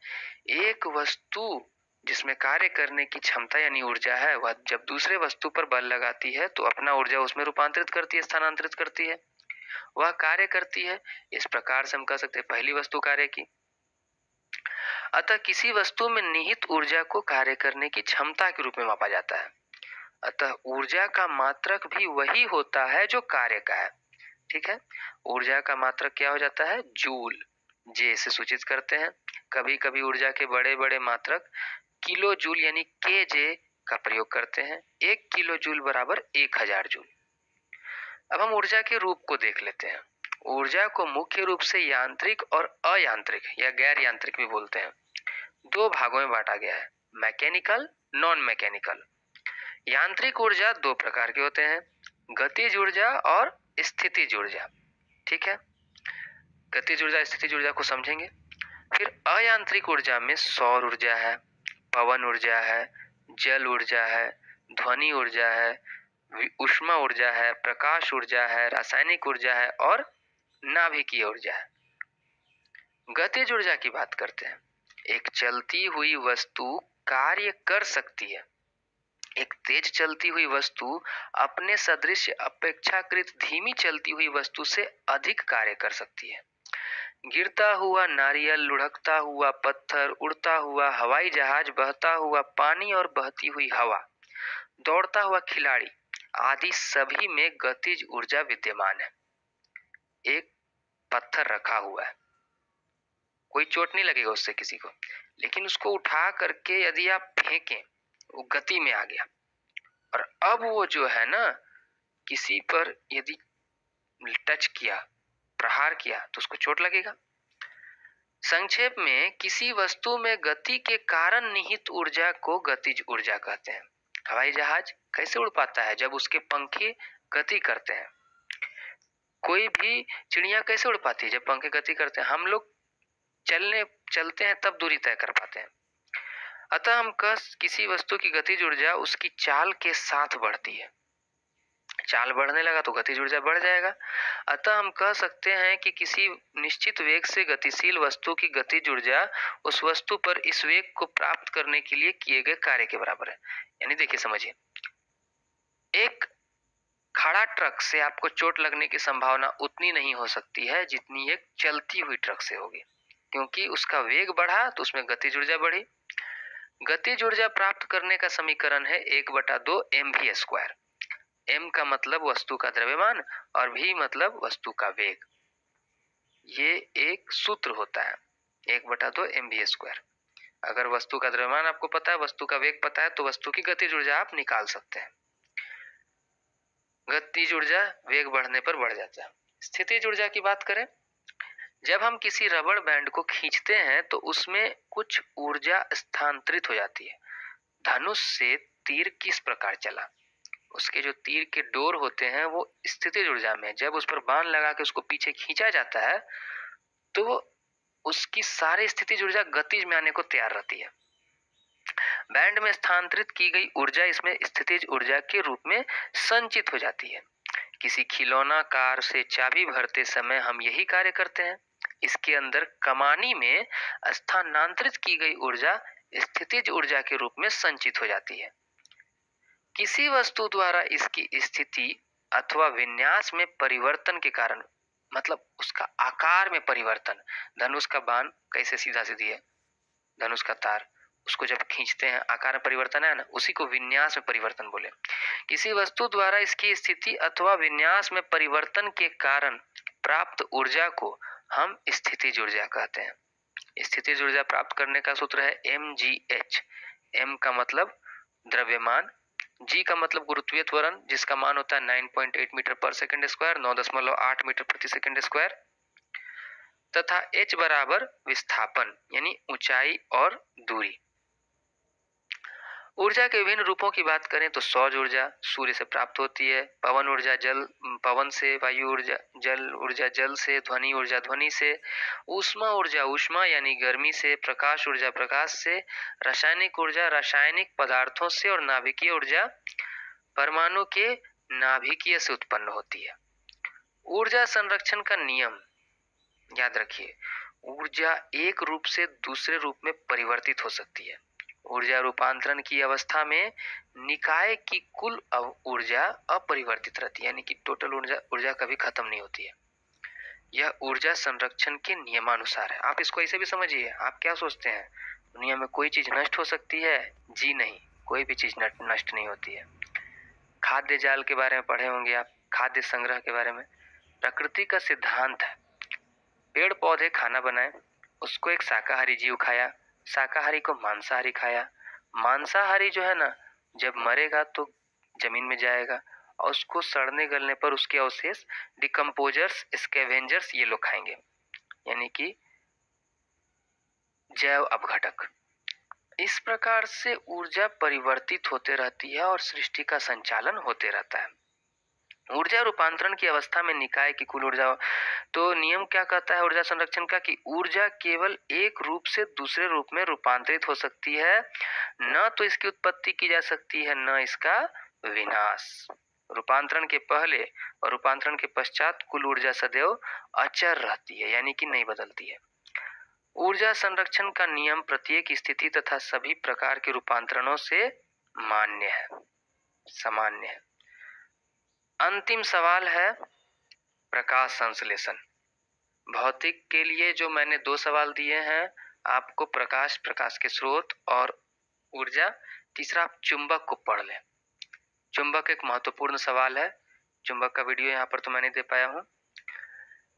एक वस्तु जिसमें कार्य करने की क्षमता यानी ऊर्जा है, वह जब दूसरे वस्तु पर बल लगाती है तो अपना ऊर्जा उसमें रूपांतरित करती है, स्थानांतरित करती है, वह कार्य करती है। इस प्रकार से हम कह सकते हैं पहली वस्तु कार्य की। अतः किसी वस्तु में निहित ऊर्जा को कार्य करने की क्षमता के रूप में मापा जाता है। अतः ऊर्जा का मात्रक भी वही होता है जो कार्य का है। ठीक है। ऊर्जा का मात्रक क्या हो जाता है? जूल, जे से सूचित करते हैं। कभी कभी ऊर्जा के बड़े बड़े मात्रक किलो जूल यानी के जे का प्रयोग करते हैं। 1 किलो जूल बराबर 1000 जूल। अब हम ऊर्जा के रूप को देख लेते हैं। ऊर्जा को मुख्य रूप से यांत्रिक और अयांत्रिक या गैर यांत्रिक भी बोलते हैं, 2 भागों में बांटा गया है, मैकेनिकल, नॉन मैकेनिकल। यांत्रिक ऊर्जा 2 प्रकार के होते हैं, गतिज ऊर्जा और स्थितिज ऊर्जा। ठीक है, गतिज ऊर्जा स्थितिज ऊर्जा को समझेंगे। फिर अयांत्रिक ऊर्जा में सौर ऊर्जा है, पवन ऊर्जा है, जल ऊर्जा है, ध्वनि ऊर्जा है, ऊष्मा ऊर्जा है, प्रकाश ऊर्जा है, रासायनिक ऊर्जा है और नाभिकीय ऊर्जा है। गतिज ऊर्जा की बात करते हैं। एक चलती हुई वस्तु कार्य कर सकती है। एक तेज चलती हुई वस्तु अपने सदृश अपेक्षाकृत धीमी चलती हुई वस्तु से अधिक कार्य कर सकती है। गिरता हुआ नारियल, लुढ़कता हुआ पत्थर, उड़ता हुआ हवाई जहाज, बहता हुआ पानी और बहती हुई हवा, दौड़ता हुआ खिलाड़ी आदि सभी में गतिज ऊर्जा विद्यमान है। एक पत्थर रखा हुआ है, कोई चोट नहीं लगेगा उससे किसी को, लेकिन उसको उठा करके यदि आप फेंकें, वो गति में आ गया और अब वो जो है ना, किसी पर यदि टच किया, प्रहार किया तो उसको चोट लगेगा। संक्षेप में किसी वस्तु में गति के कारण निहित ऊर्जा को गतिज ऊर्जा कहते हैं। हवाई जहाज कैसे उड़ पाता है? जब उसके पंखे गति करते हैं। कोई भी चिड़िया कैसे उड़ पाती है? जब पंखे गति करते हैं। हम लोग चलते हैं तब दूरी तय कर पाते हैं। अतः हम किसी वस्तु की गतिज ऊर्जा उसकी चाल के साथ बढ़ती है। चाल बढ़ने लगा तो गतिज ऊर्जा बढ़ जाएगा। अतः हम कह सकते हैं कि किसी निश्चित वेग से गतिशील वस्तु की गतिज ऊर्जा उस वस्तु पर इस वेग को प्राप्त करने के लिए किए गए कार्य के बराबर है। यानी देखिए, समझिए, एक खड़ा ट्रक से आपको चोट लगने की संभावना उतनी नहीं हो सकती है जितनी एक चलती हुई ट्रक से होगी, क्योंकि उसका वेग बढ़ा तो उसमें गतिज ऊर्जा बढ़ी। गतिज ऊर्जा प्राप्त करने का समीकरण है 1/2 mv²। m का मतलब वस्तु का द्रव्यमान और v मतलब वस्तु का वेग। ये एक सूत्र होता है, 1/2 mv²। अगर वस्तु का द्रव्यमान आपको पता है, वस्तु का वेग पता है, तो वस्तु की गतिज ऊर्जा आप निकाल सकते हैं। गतिज ऊर्जा वेग बढ़ने पर बढ़ जाता है। स्थितिज ऊर्जा की बात करें, जब हम किसी रबड़ बैंड को खींचते हैं तो उसमें कुछ ऊर्जा स्थानांतरित हो जाती है। धनुष से तीर किस प्रकार चला, उसके जो तीर के डोर होते हैं वो स्थितिज ऊर्जा में, जब उस पर बाण लगा के उसको पीछे खींचा जाता है तो उसकी सारी स्थितिज ऊर्जा गतिज में आने को तैयार रहती है। बैंड में स्थानांतरित की गई ऊर्जा इसमें स्थितिज ऊर्जा के रूप में संचित हो जाती है। किसी खिलौना कार से चाबी भरते समय हम यही कार्य करते हैं। इसके अंदर कमानी में स्थानांतरित की गई ऊर्जा स्थितिज ऊर्जा के रूप में संचित हो जाती है। किसी वस्तु द्वारा इसकी स्थिति अथवा विन्यास में परिवर्तन के कारण, मतलब उसका आकार में परिवर्तन, धनुष का बाण कैसे सीधा सीधी है, धनुष का तार, उसको जब खींचते हैं आकार में परिवर्तन है ना, उसी को विन्यास में परिवर्तन बोले। किसी वस्तु द्वारा इसकी स्थिति अथवा विन्यास में परिवर्तन के कारण प्राप्त ऊर्जा को हम स्थितिज ऊर्जा कहते हैं। स्थितिज ऊर्जा प्राप्त करने का सूत्र है mgh। m का मतलब द्रव्यमान, g का मतलब गुरुत्वीय त्वरण जिसका मान होता है 9.8 मीटर पर सेकंड स्क्वायर, 9.8 मीटर प्रति सेकंड स्क्वायर, तथा h बराबर विस्थापन यानी ऊंचाई और दूरी। ऊर्जा के विभिन्न रूपों की बात करें तो सौर ऊर्जा सूर्य से प्राप्त होती है, पवन ऊर्जा पवन से, वायु ऊर्जा जल से, ध्वनि ऊर्जा ध्वनि से, ऊष्मा ऊर्जा ऊष्मा यानी गर्मी से, प्रकाश ऊर्जा प्रकाश से, रासायनिक ऊर्जा रासायनिक पदार्थों से और नाभिकीय ऊर्जा परमाणु के नाभिकीय से उत्पन्न होती है। ऊर्जा संरक्षण का नियम याद रखिए, ऊर्जा एक रूप से दूसरे रूप में परिवर्तित हो सकती है। ऊर्जा रूपांतरण की अवस्था में निकाय की कुल ऊर्जा अपरिवर्तित रहती है, यानी कि टोटल ऊर्जा कभी खत्म नहीं होती है। यह ऊर्जा संरक्षण के नियमानुसार है। आप इसको ऐसे भी समझिए, आप क्या सोचते हैं दुनिया में कोई चीज नष्ट हो सकती है? जी नहीं, कोई भी चीज नष्ट नहीं होती है। खाद्य जाल के बारे में पढ़े होंगे आप, खाद्य संग्रह के बारे में। प्रकृति का सिद्धांत है। पेड़ पौधे खाना बनाए, उसको एक शाकाहारी जीव खाया, शाकाहारी को मांसाहारी खाया, मांसाहारी जो है ना, जब मरेगा तो जमीन में जाएगा और उसको सड़ने गलने पर उसके अवशेष डिकम्पोजर्स, स्कैवेंजर्स ये लोग खाएंगे, यानी कि जैव अपघटक। इस प्रकार से ऊर्जा परिवर्तित होते रहती है और सृष्टि का संचालन होते रहता है। ऊर्जा रूपांतरण की अवस्था में निकाय की कुल ऊर्जा, तो नियम क्या कहता है ऊर्जा संरक्षण का, कि ऊर्जा केवल एक रूप से दूसरे रूप में रूपांतरित हो सकती है, न तो इसकी उत्पत्ति की जा सकती है न इसका विनाश। रूपांतरण के पहले और रूपांतरण के पश्चात कुल ऊर्जा सदैव अचर रहती है, यानी कि नहीं बदलती है। ऊर्जा संरक्षण का नियम प्रत्येक स्थिति तथा सभी प्रकार के रूपांतरणों से मान्य है, सामान्य है। अंतिम सवाल है प्रकाश संश्लेषण। भौतिक के लिए जो मैंने 2 सवाल दिए हैं आपको, प्रकाश, प्रकाश के स्रोत और ऊर्जा। तीसरा आप चुंबक को पढ़ लें। चुंबक एक महत्वपूर्ण सवाल है। चुंबक का वीडियो यहाँ पर तो मैं नहीं दे पाया हूँ।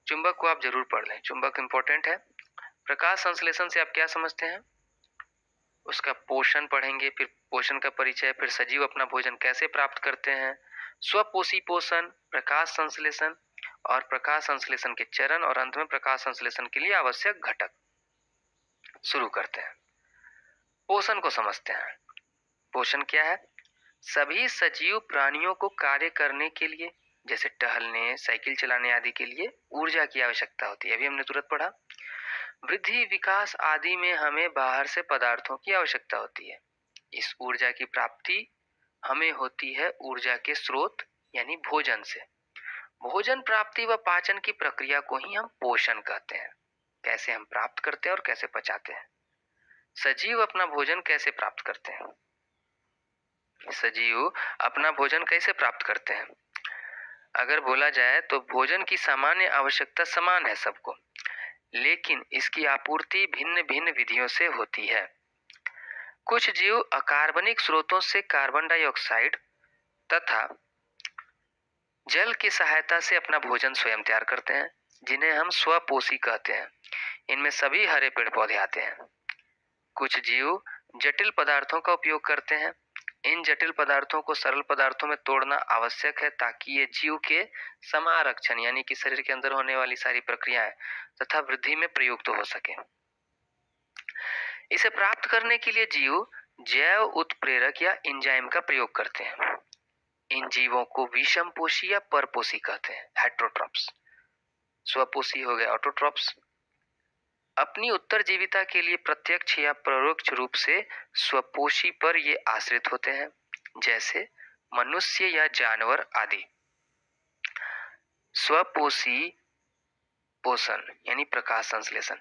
चुंबक को आप जरूर पढ़ लें, चुंबक इंपॉर्टेंट है। प्रकाश संश्लेषण से आप क्या समझते हैं, उसका पोषण पढ़ेंगे, फिर पोषण का परिचय, फिर सजीव अपना भोजन कैसे प्राप्त करते हैं, स्वपोषी पोषण, प्रकाश संश्लेषण और प्रकाश संश्लेषण के चरण, और अंत में प्रकाश संश्लेषण के लिए आवश्यक घटक। शुरू करते हैं। पोषण को समझते हैं। पोषण क्या है? सभी सजीव प्राणियों को कार्य करने के लिए, जैसे टहलने, साइकिल चलाने आदि के लिए ऊर्जा की आवश्यकता होती है। अभी हमने तुरंत पढ़ा। वृद्धि, विकास आदि में हमें बाहर से पदार्थों की आवश्यकता होती है। इस ऊर्जा की प्राप्ति हमें होती है ऊर्जा के स्रोत यानी भोजन से। भोजन प्राप्ति व पाचन की प्रक्रिया को ही हम पोषण कहते हैं। कैसे हम प्राप्त करते हैं और कैसे पचाते हैं। सजीव अपना भोजन कैसे प्राप्त करते हैं? सजीव अपना भोजन कैसे प्राप्त करते हैं? अगर बोला जाए तो भोजन की सामान्य आवश्यकता समान है सबको, लेकिन इसकी आपूर्ति भिन्न भिन्न विधियों से होती है। कुछ जीव अकार्बनिक स्रोतों से कार्बन डाइऑक्साइड तथा जल की सहायता से अपना भोजन स्वयं तैयार करते हैं, जिन्हें हम स्वपोषी कहते हैं। इनमें सभी हरे पेड़ पौधे आते हैं। कुछ जीव जटिल पदार्थों का उपयोग करते हैं। इन जटिल पदार्थों को सरल पदार्थों में तोड़ना आवश्यक है ताकि ये जीव के समारक्षण यानी कि शरीर के अंदर होने वाली सारी प्रक्रियाएं तथा वृद्धि में प्रयुक्त हो सके। इसे प्राप्त करने के लिए जीव जैव उत्प्रेरक या एंजाइम का प्रयोग करते हैं। इन जीवों को विषमपोषी या परपोषी कहते हैं, हेट्रोट्रॉप्स। स्वपोषी हो गए ऑटोट्रॉप्स। अपनी उत्तरजीविता के लिए प्रत्यक्ष या परोक्ष रूप से स्वपोषी पर ये आश्रित होते हैं, जैसे मनुष्य या जानवर आदि। स्वपोषी पोषण यानी प्रकाश संश्लेषण।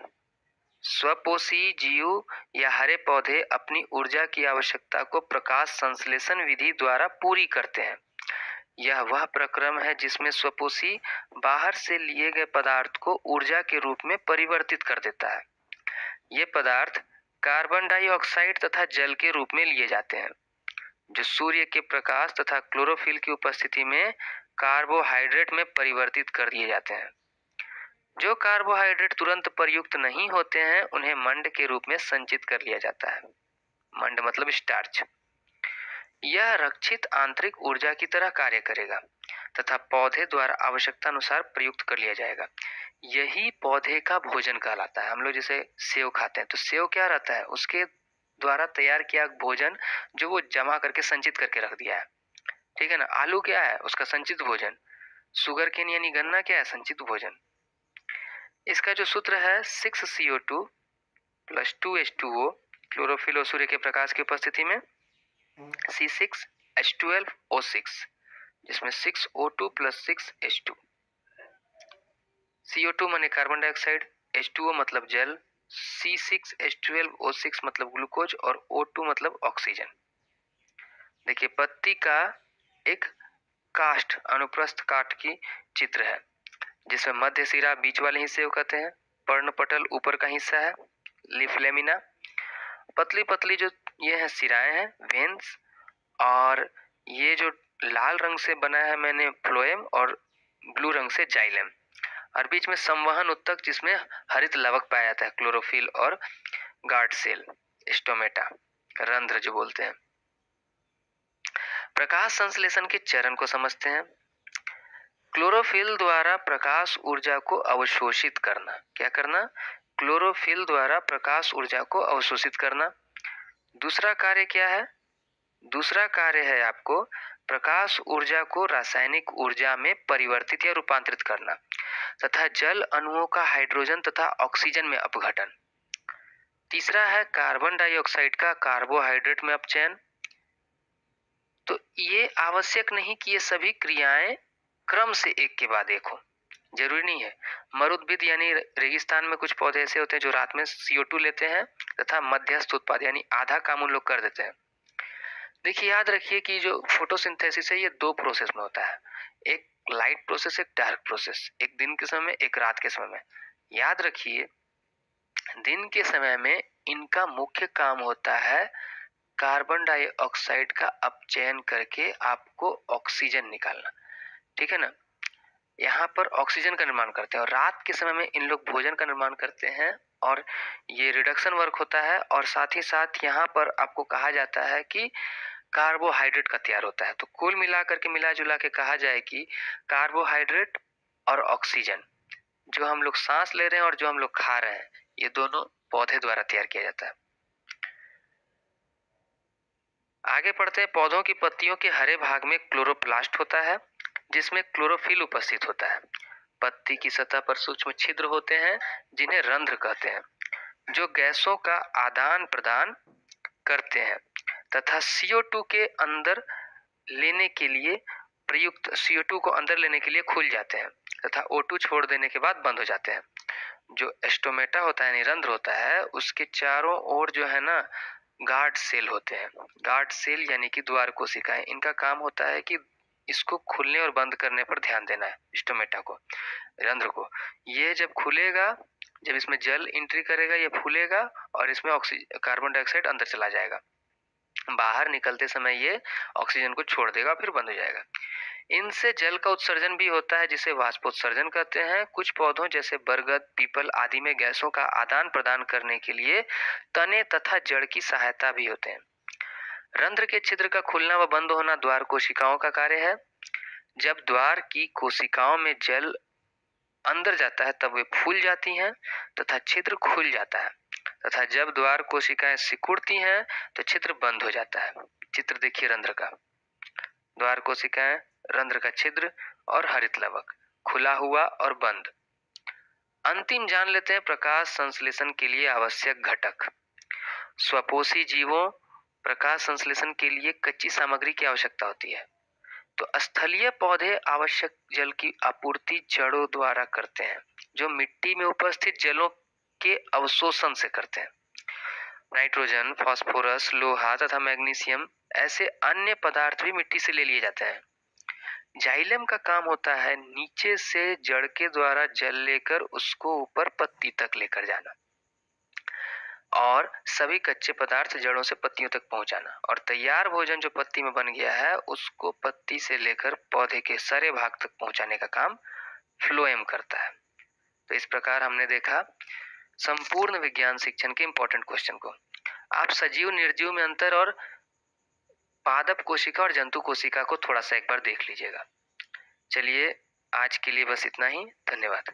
स्वपोषी जीव या हरे पौधे अपनी ऊर्जा की आवश्यकता को प्रकाश संश्लेषण विधि द्वारा पूरी करते हैं। यह वह प्रक्रम है जिसमें स्वपोषी बाहर से लिए गए पदार्थ को ऊर्जा के रूप में परिवर्तित कर देता है। ये पदार्थ कार्बन डाइऑक्साइड तथा जल के रूप में लिए जाते हैं, जो सूर्य के प्रकाश तथा क्लोरोफिल की उपस्थिति में कार्बोहाइड्रेट में परिवर्तित कर दिए जाते हैं। जो कार्बोहाइड्रेट तुरंत प्रयुक्त नहीं होते हैं उन्हें मंड के रूप में संचित कर लिया जाता है। मंड मतलब स्टार्च। यह रक्षित आंतरिक ऊर्जा की तरह कार्य करेगा तथा पौधे द्वारा आवश्यकता अनुसार प्रयुक्त कर लिया जाएगा। यही पौधे का भोजन कहलाता है। हम लोग जैसे सेव खाते हैं तो सेव क्या रहता है? उसके द्वारा तैयार किया भोजन जो वो जमा करके संचित करके रख दिया है, ठीक है ना। आलू क्या है? उसका संचित भोजन। शुगर केन यानी गन्ना क्या है? संचित भोजन। इसका जो सूत्र है 6CO2 + 2H2O, क्लोरोफिल और सूर्य के प्रकाश की उपस्थिति में C6H12O6, जिसमें 6O2 + 6H2। CO2 माने कार्बन डाइऑक्साइड, H2O मतलब जल, C6H12O6 मतलब ग्लूकोज और O2 मतलब ऑक्सीजन। देखिए पत्ती का एक काष्ठ अनुप्रस्थ काट की चित्र है, जिसमें मध्य सिरा बीच वाले हिस्से को कहते हैं, पर्णपटल ऊपर का हिस्सा है, लीफ लेमिना, पतली पतली जो ये है सिराएं हैं, वेन्स, और ये जो लाल रंग से बना है मैंने फ्लोएम, और ब्लू रंग से जाइलम, और बीच में संवहन उत्तक जिसमें हरित लवक पाया जाता है, क्लोरोफिल और गार्ड सेल, स्टोमेटा, रंध्र जो बोलते हैं। प्रकाश संश्लेषण के चरण को समझते हैं। क्लोरोफिल द्वारा प्रकाश ऊर्जा को अवशोषित करना। क्या करना? क्लोरोफिल द्वारा प्रकाश ऊर्जा को अवशोषित करना। दूसरा कार्य क्या है? दूसरा कार्य है आपको प्रकाश ऊर्जा को रासायनिक ऊर्जा में परिवर्तित या रूपांतरित करना तथा जल अणुओं का हाइड्रोजन तथा ऑक्सीजन में अपघटन। तीसरा है कार्बन डाइऑक्साइड का कार्बोहाइड्रेट में अपचयन। तो ये आवश्यक नहीं कि ये सभी क्रियाएं क्रम से एक के बाद एक हो, जरूरी नहीं है। मरुद्भिद यानी रेगिस्तान में कुछ पौधे ऐसे होते हैं जो रात में CO2 लेते हैं तथा मध्यस्थ उत्पाद यानी आधा काम उन लोग कर देते हैं। देखिए, याद रखिए कि जो फोटोसिंथेसिस है ये 2 प्रोसेस में होता है, एक लाइट प्रोसेस, एक डार्क प्रोसेस, एक दिन के समय में, एक रात के समय में। याद रखिए, दिन के समय में इनका मुख्य काम होता है कार्बन डाइऑक्साइड का अपचयन करके आपको ऑक्सीजन निकालना, ठीक है ना। यहाँ पर ऑक्सीजन का निर्माण करते हैं, और रात के समय में इन लोग भोजन का निर्माण करते हैं और ये रिडक्शन वर्क होता है, और साथ ही साथ यहाँ पर आपको कहा जाता है कि कार्बोहाइड्रेट का तैयार होता है। तो कुल मिलाकर के मिला जुला के कहा जाए कि कार्बोहाइड्रेट और ऑक्सीजन जो हम लोग सांस ले रहे हैं और जो हम लोग खा रहे हैं, ये दोनों पौधे द्वारा तैयार किया जाता है। आगे पढ़ते हैं। पौधों की पत्तियों के हरे भाग में क्लोरोप्लास्ट होता है जिसमें क्लोरोफिल उपस्थित होता है। पत्ती की सतह पर सूक्ष्म छिद्र होते हैं जिन्हें रंध्र कहते हैं, जो गैसों का आदान प्रदान करते हैं तथा CO2 के अंदर लेने के लिए प्रयुक्त CO2 को अंदर लेने के लिए खुल जाते हैं तथा O2 छोड़ देने के बाद बंद हो जाते हैं। जो स्टोमेटा होता है यानी रंध्र होता है, उसके चारों ओर जो है ना गार्ड सेल होते हैं। गार्ड सेल यानी कि द्वार कोशिकाएं। इनका काम होता है कि इसको खुलने और बंद करने पर ध्यान देना है, स्टोमेटा को, रंध्र को। ये जब खुलेगा, जब इसमें जल एंट्री करेगा, ये फूलेगा और इसमें ऑक्सीजन, कार्बन डाइऑक्साइड अंदर चला जाएगा। बाहर निकलते समय ये ऑक्सीजन को छोड़ देगा, फिर बंद हो जाएगा। इनसे जल का उत्सर्जन भी होता है जिसे वाष्पोत्सर्जन कहते हैं। कुछ पौधों जैसे बरगद, पीपल आदि में गैसों का आदान प्रदान करने के लिए तने तथा जड़ की सहायता भी होते हैं। रंध्र के छिद्र का खुलना व बंद होना द्वार कोशिकाओं का कार्य है। जब द्वार की कोशिकाओं में जल अंदर जाता है तब वे फूल जाती हैं तथा छिद्र खुल जाता है, तथा जब द्वार कोशिकाएं सिकुड़ती हैं तो छिद्र बंद हो जाता है। चित्र देखिए रंध्र का, द्वार कोशिकाएं, रंध्र का छिद्र और हरित लवक, खुला हुआ और बंद। अंतिम जान लेते हैं प्रकाश संश्लेषण के लिए आवश्यक घटक। स्वपोषी जीवों प्रकाश संश्लेषण के लिए कच्ची सामग्री की आवश्यकता होती है। तो स्थलीय पौधे आवश्यक जल की आपूर्ति जड़ों द्वारा करते हैं, जो मिट्टी में उपस्थित जलों के अवशोषण से करते हैं। नाइट्रोजन, फास्फोरस, लोहा तथा मैग्नीशियम ऐसे अन्य पदार्थ भी मिट्टी से ले लिए जाते हैं। जाइलम का काम होता है नीचे से जड़ के द्वारा जल लेकर उसको ऊपर पत्ती तक लेकर जाना और सभी कच्चे पदार्थ जड़ों से पत्तियों तक पहुंचाना, और तैयार भोजन जो पत्ती में बन गया है उसको पत्ती से लेकर पौधे के सारे भाग तक पहुंचाने का काम फ्लोएम करता है। तो इस प्रकार हमने देखा संपूर्ण विज्ञान शिक्षण के इंपॉर्टेंट क्वेश्चन को। आप सजीव निर्जीव में अंतर और पादप कोशिका और जंतु कोशिका को थोड़ा सा एक बार देख लीजिएगा। चलिए, आज के लिए बस इतना ही। धन्यवाद।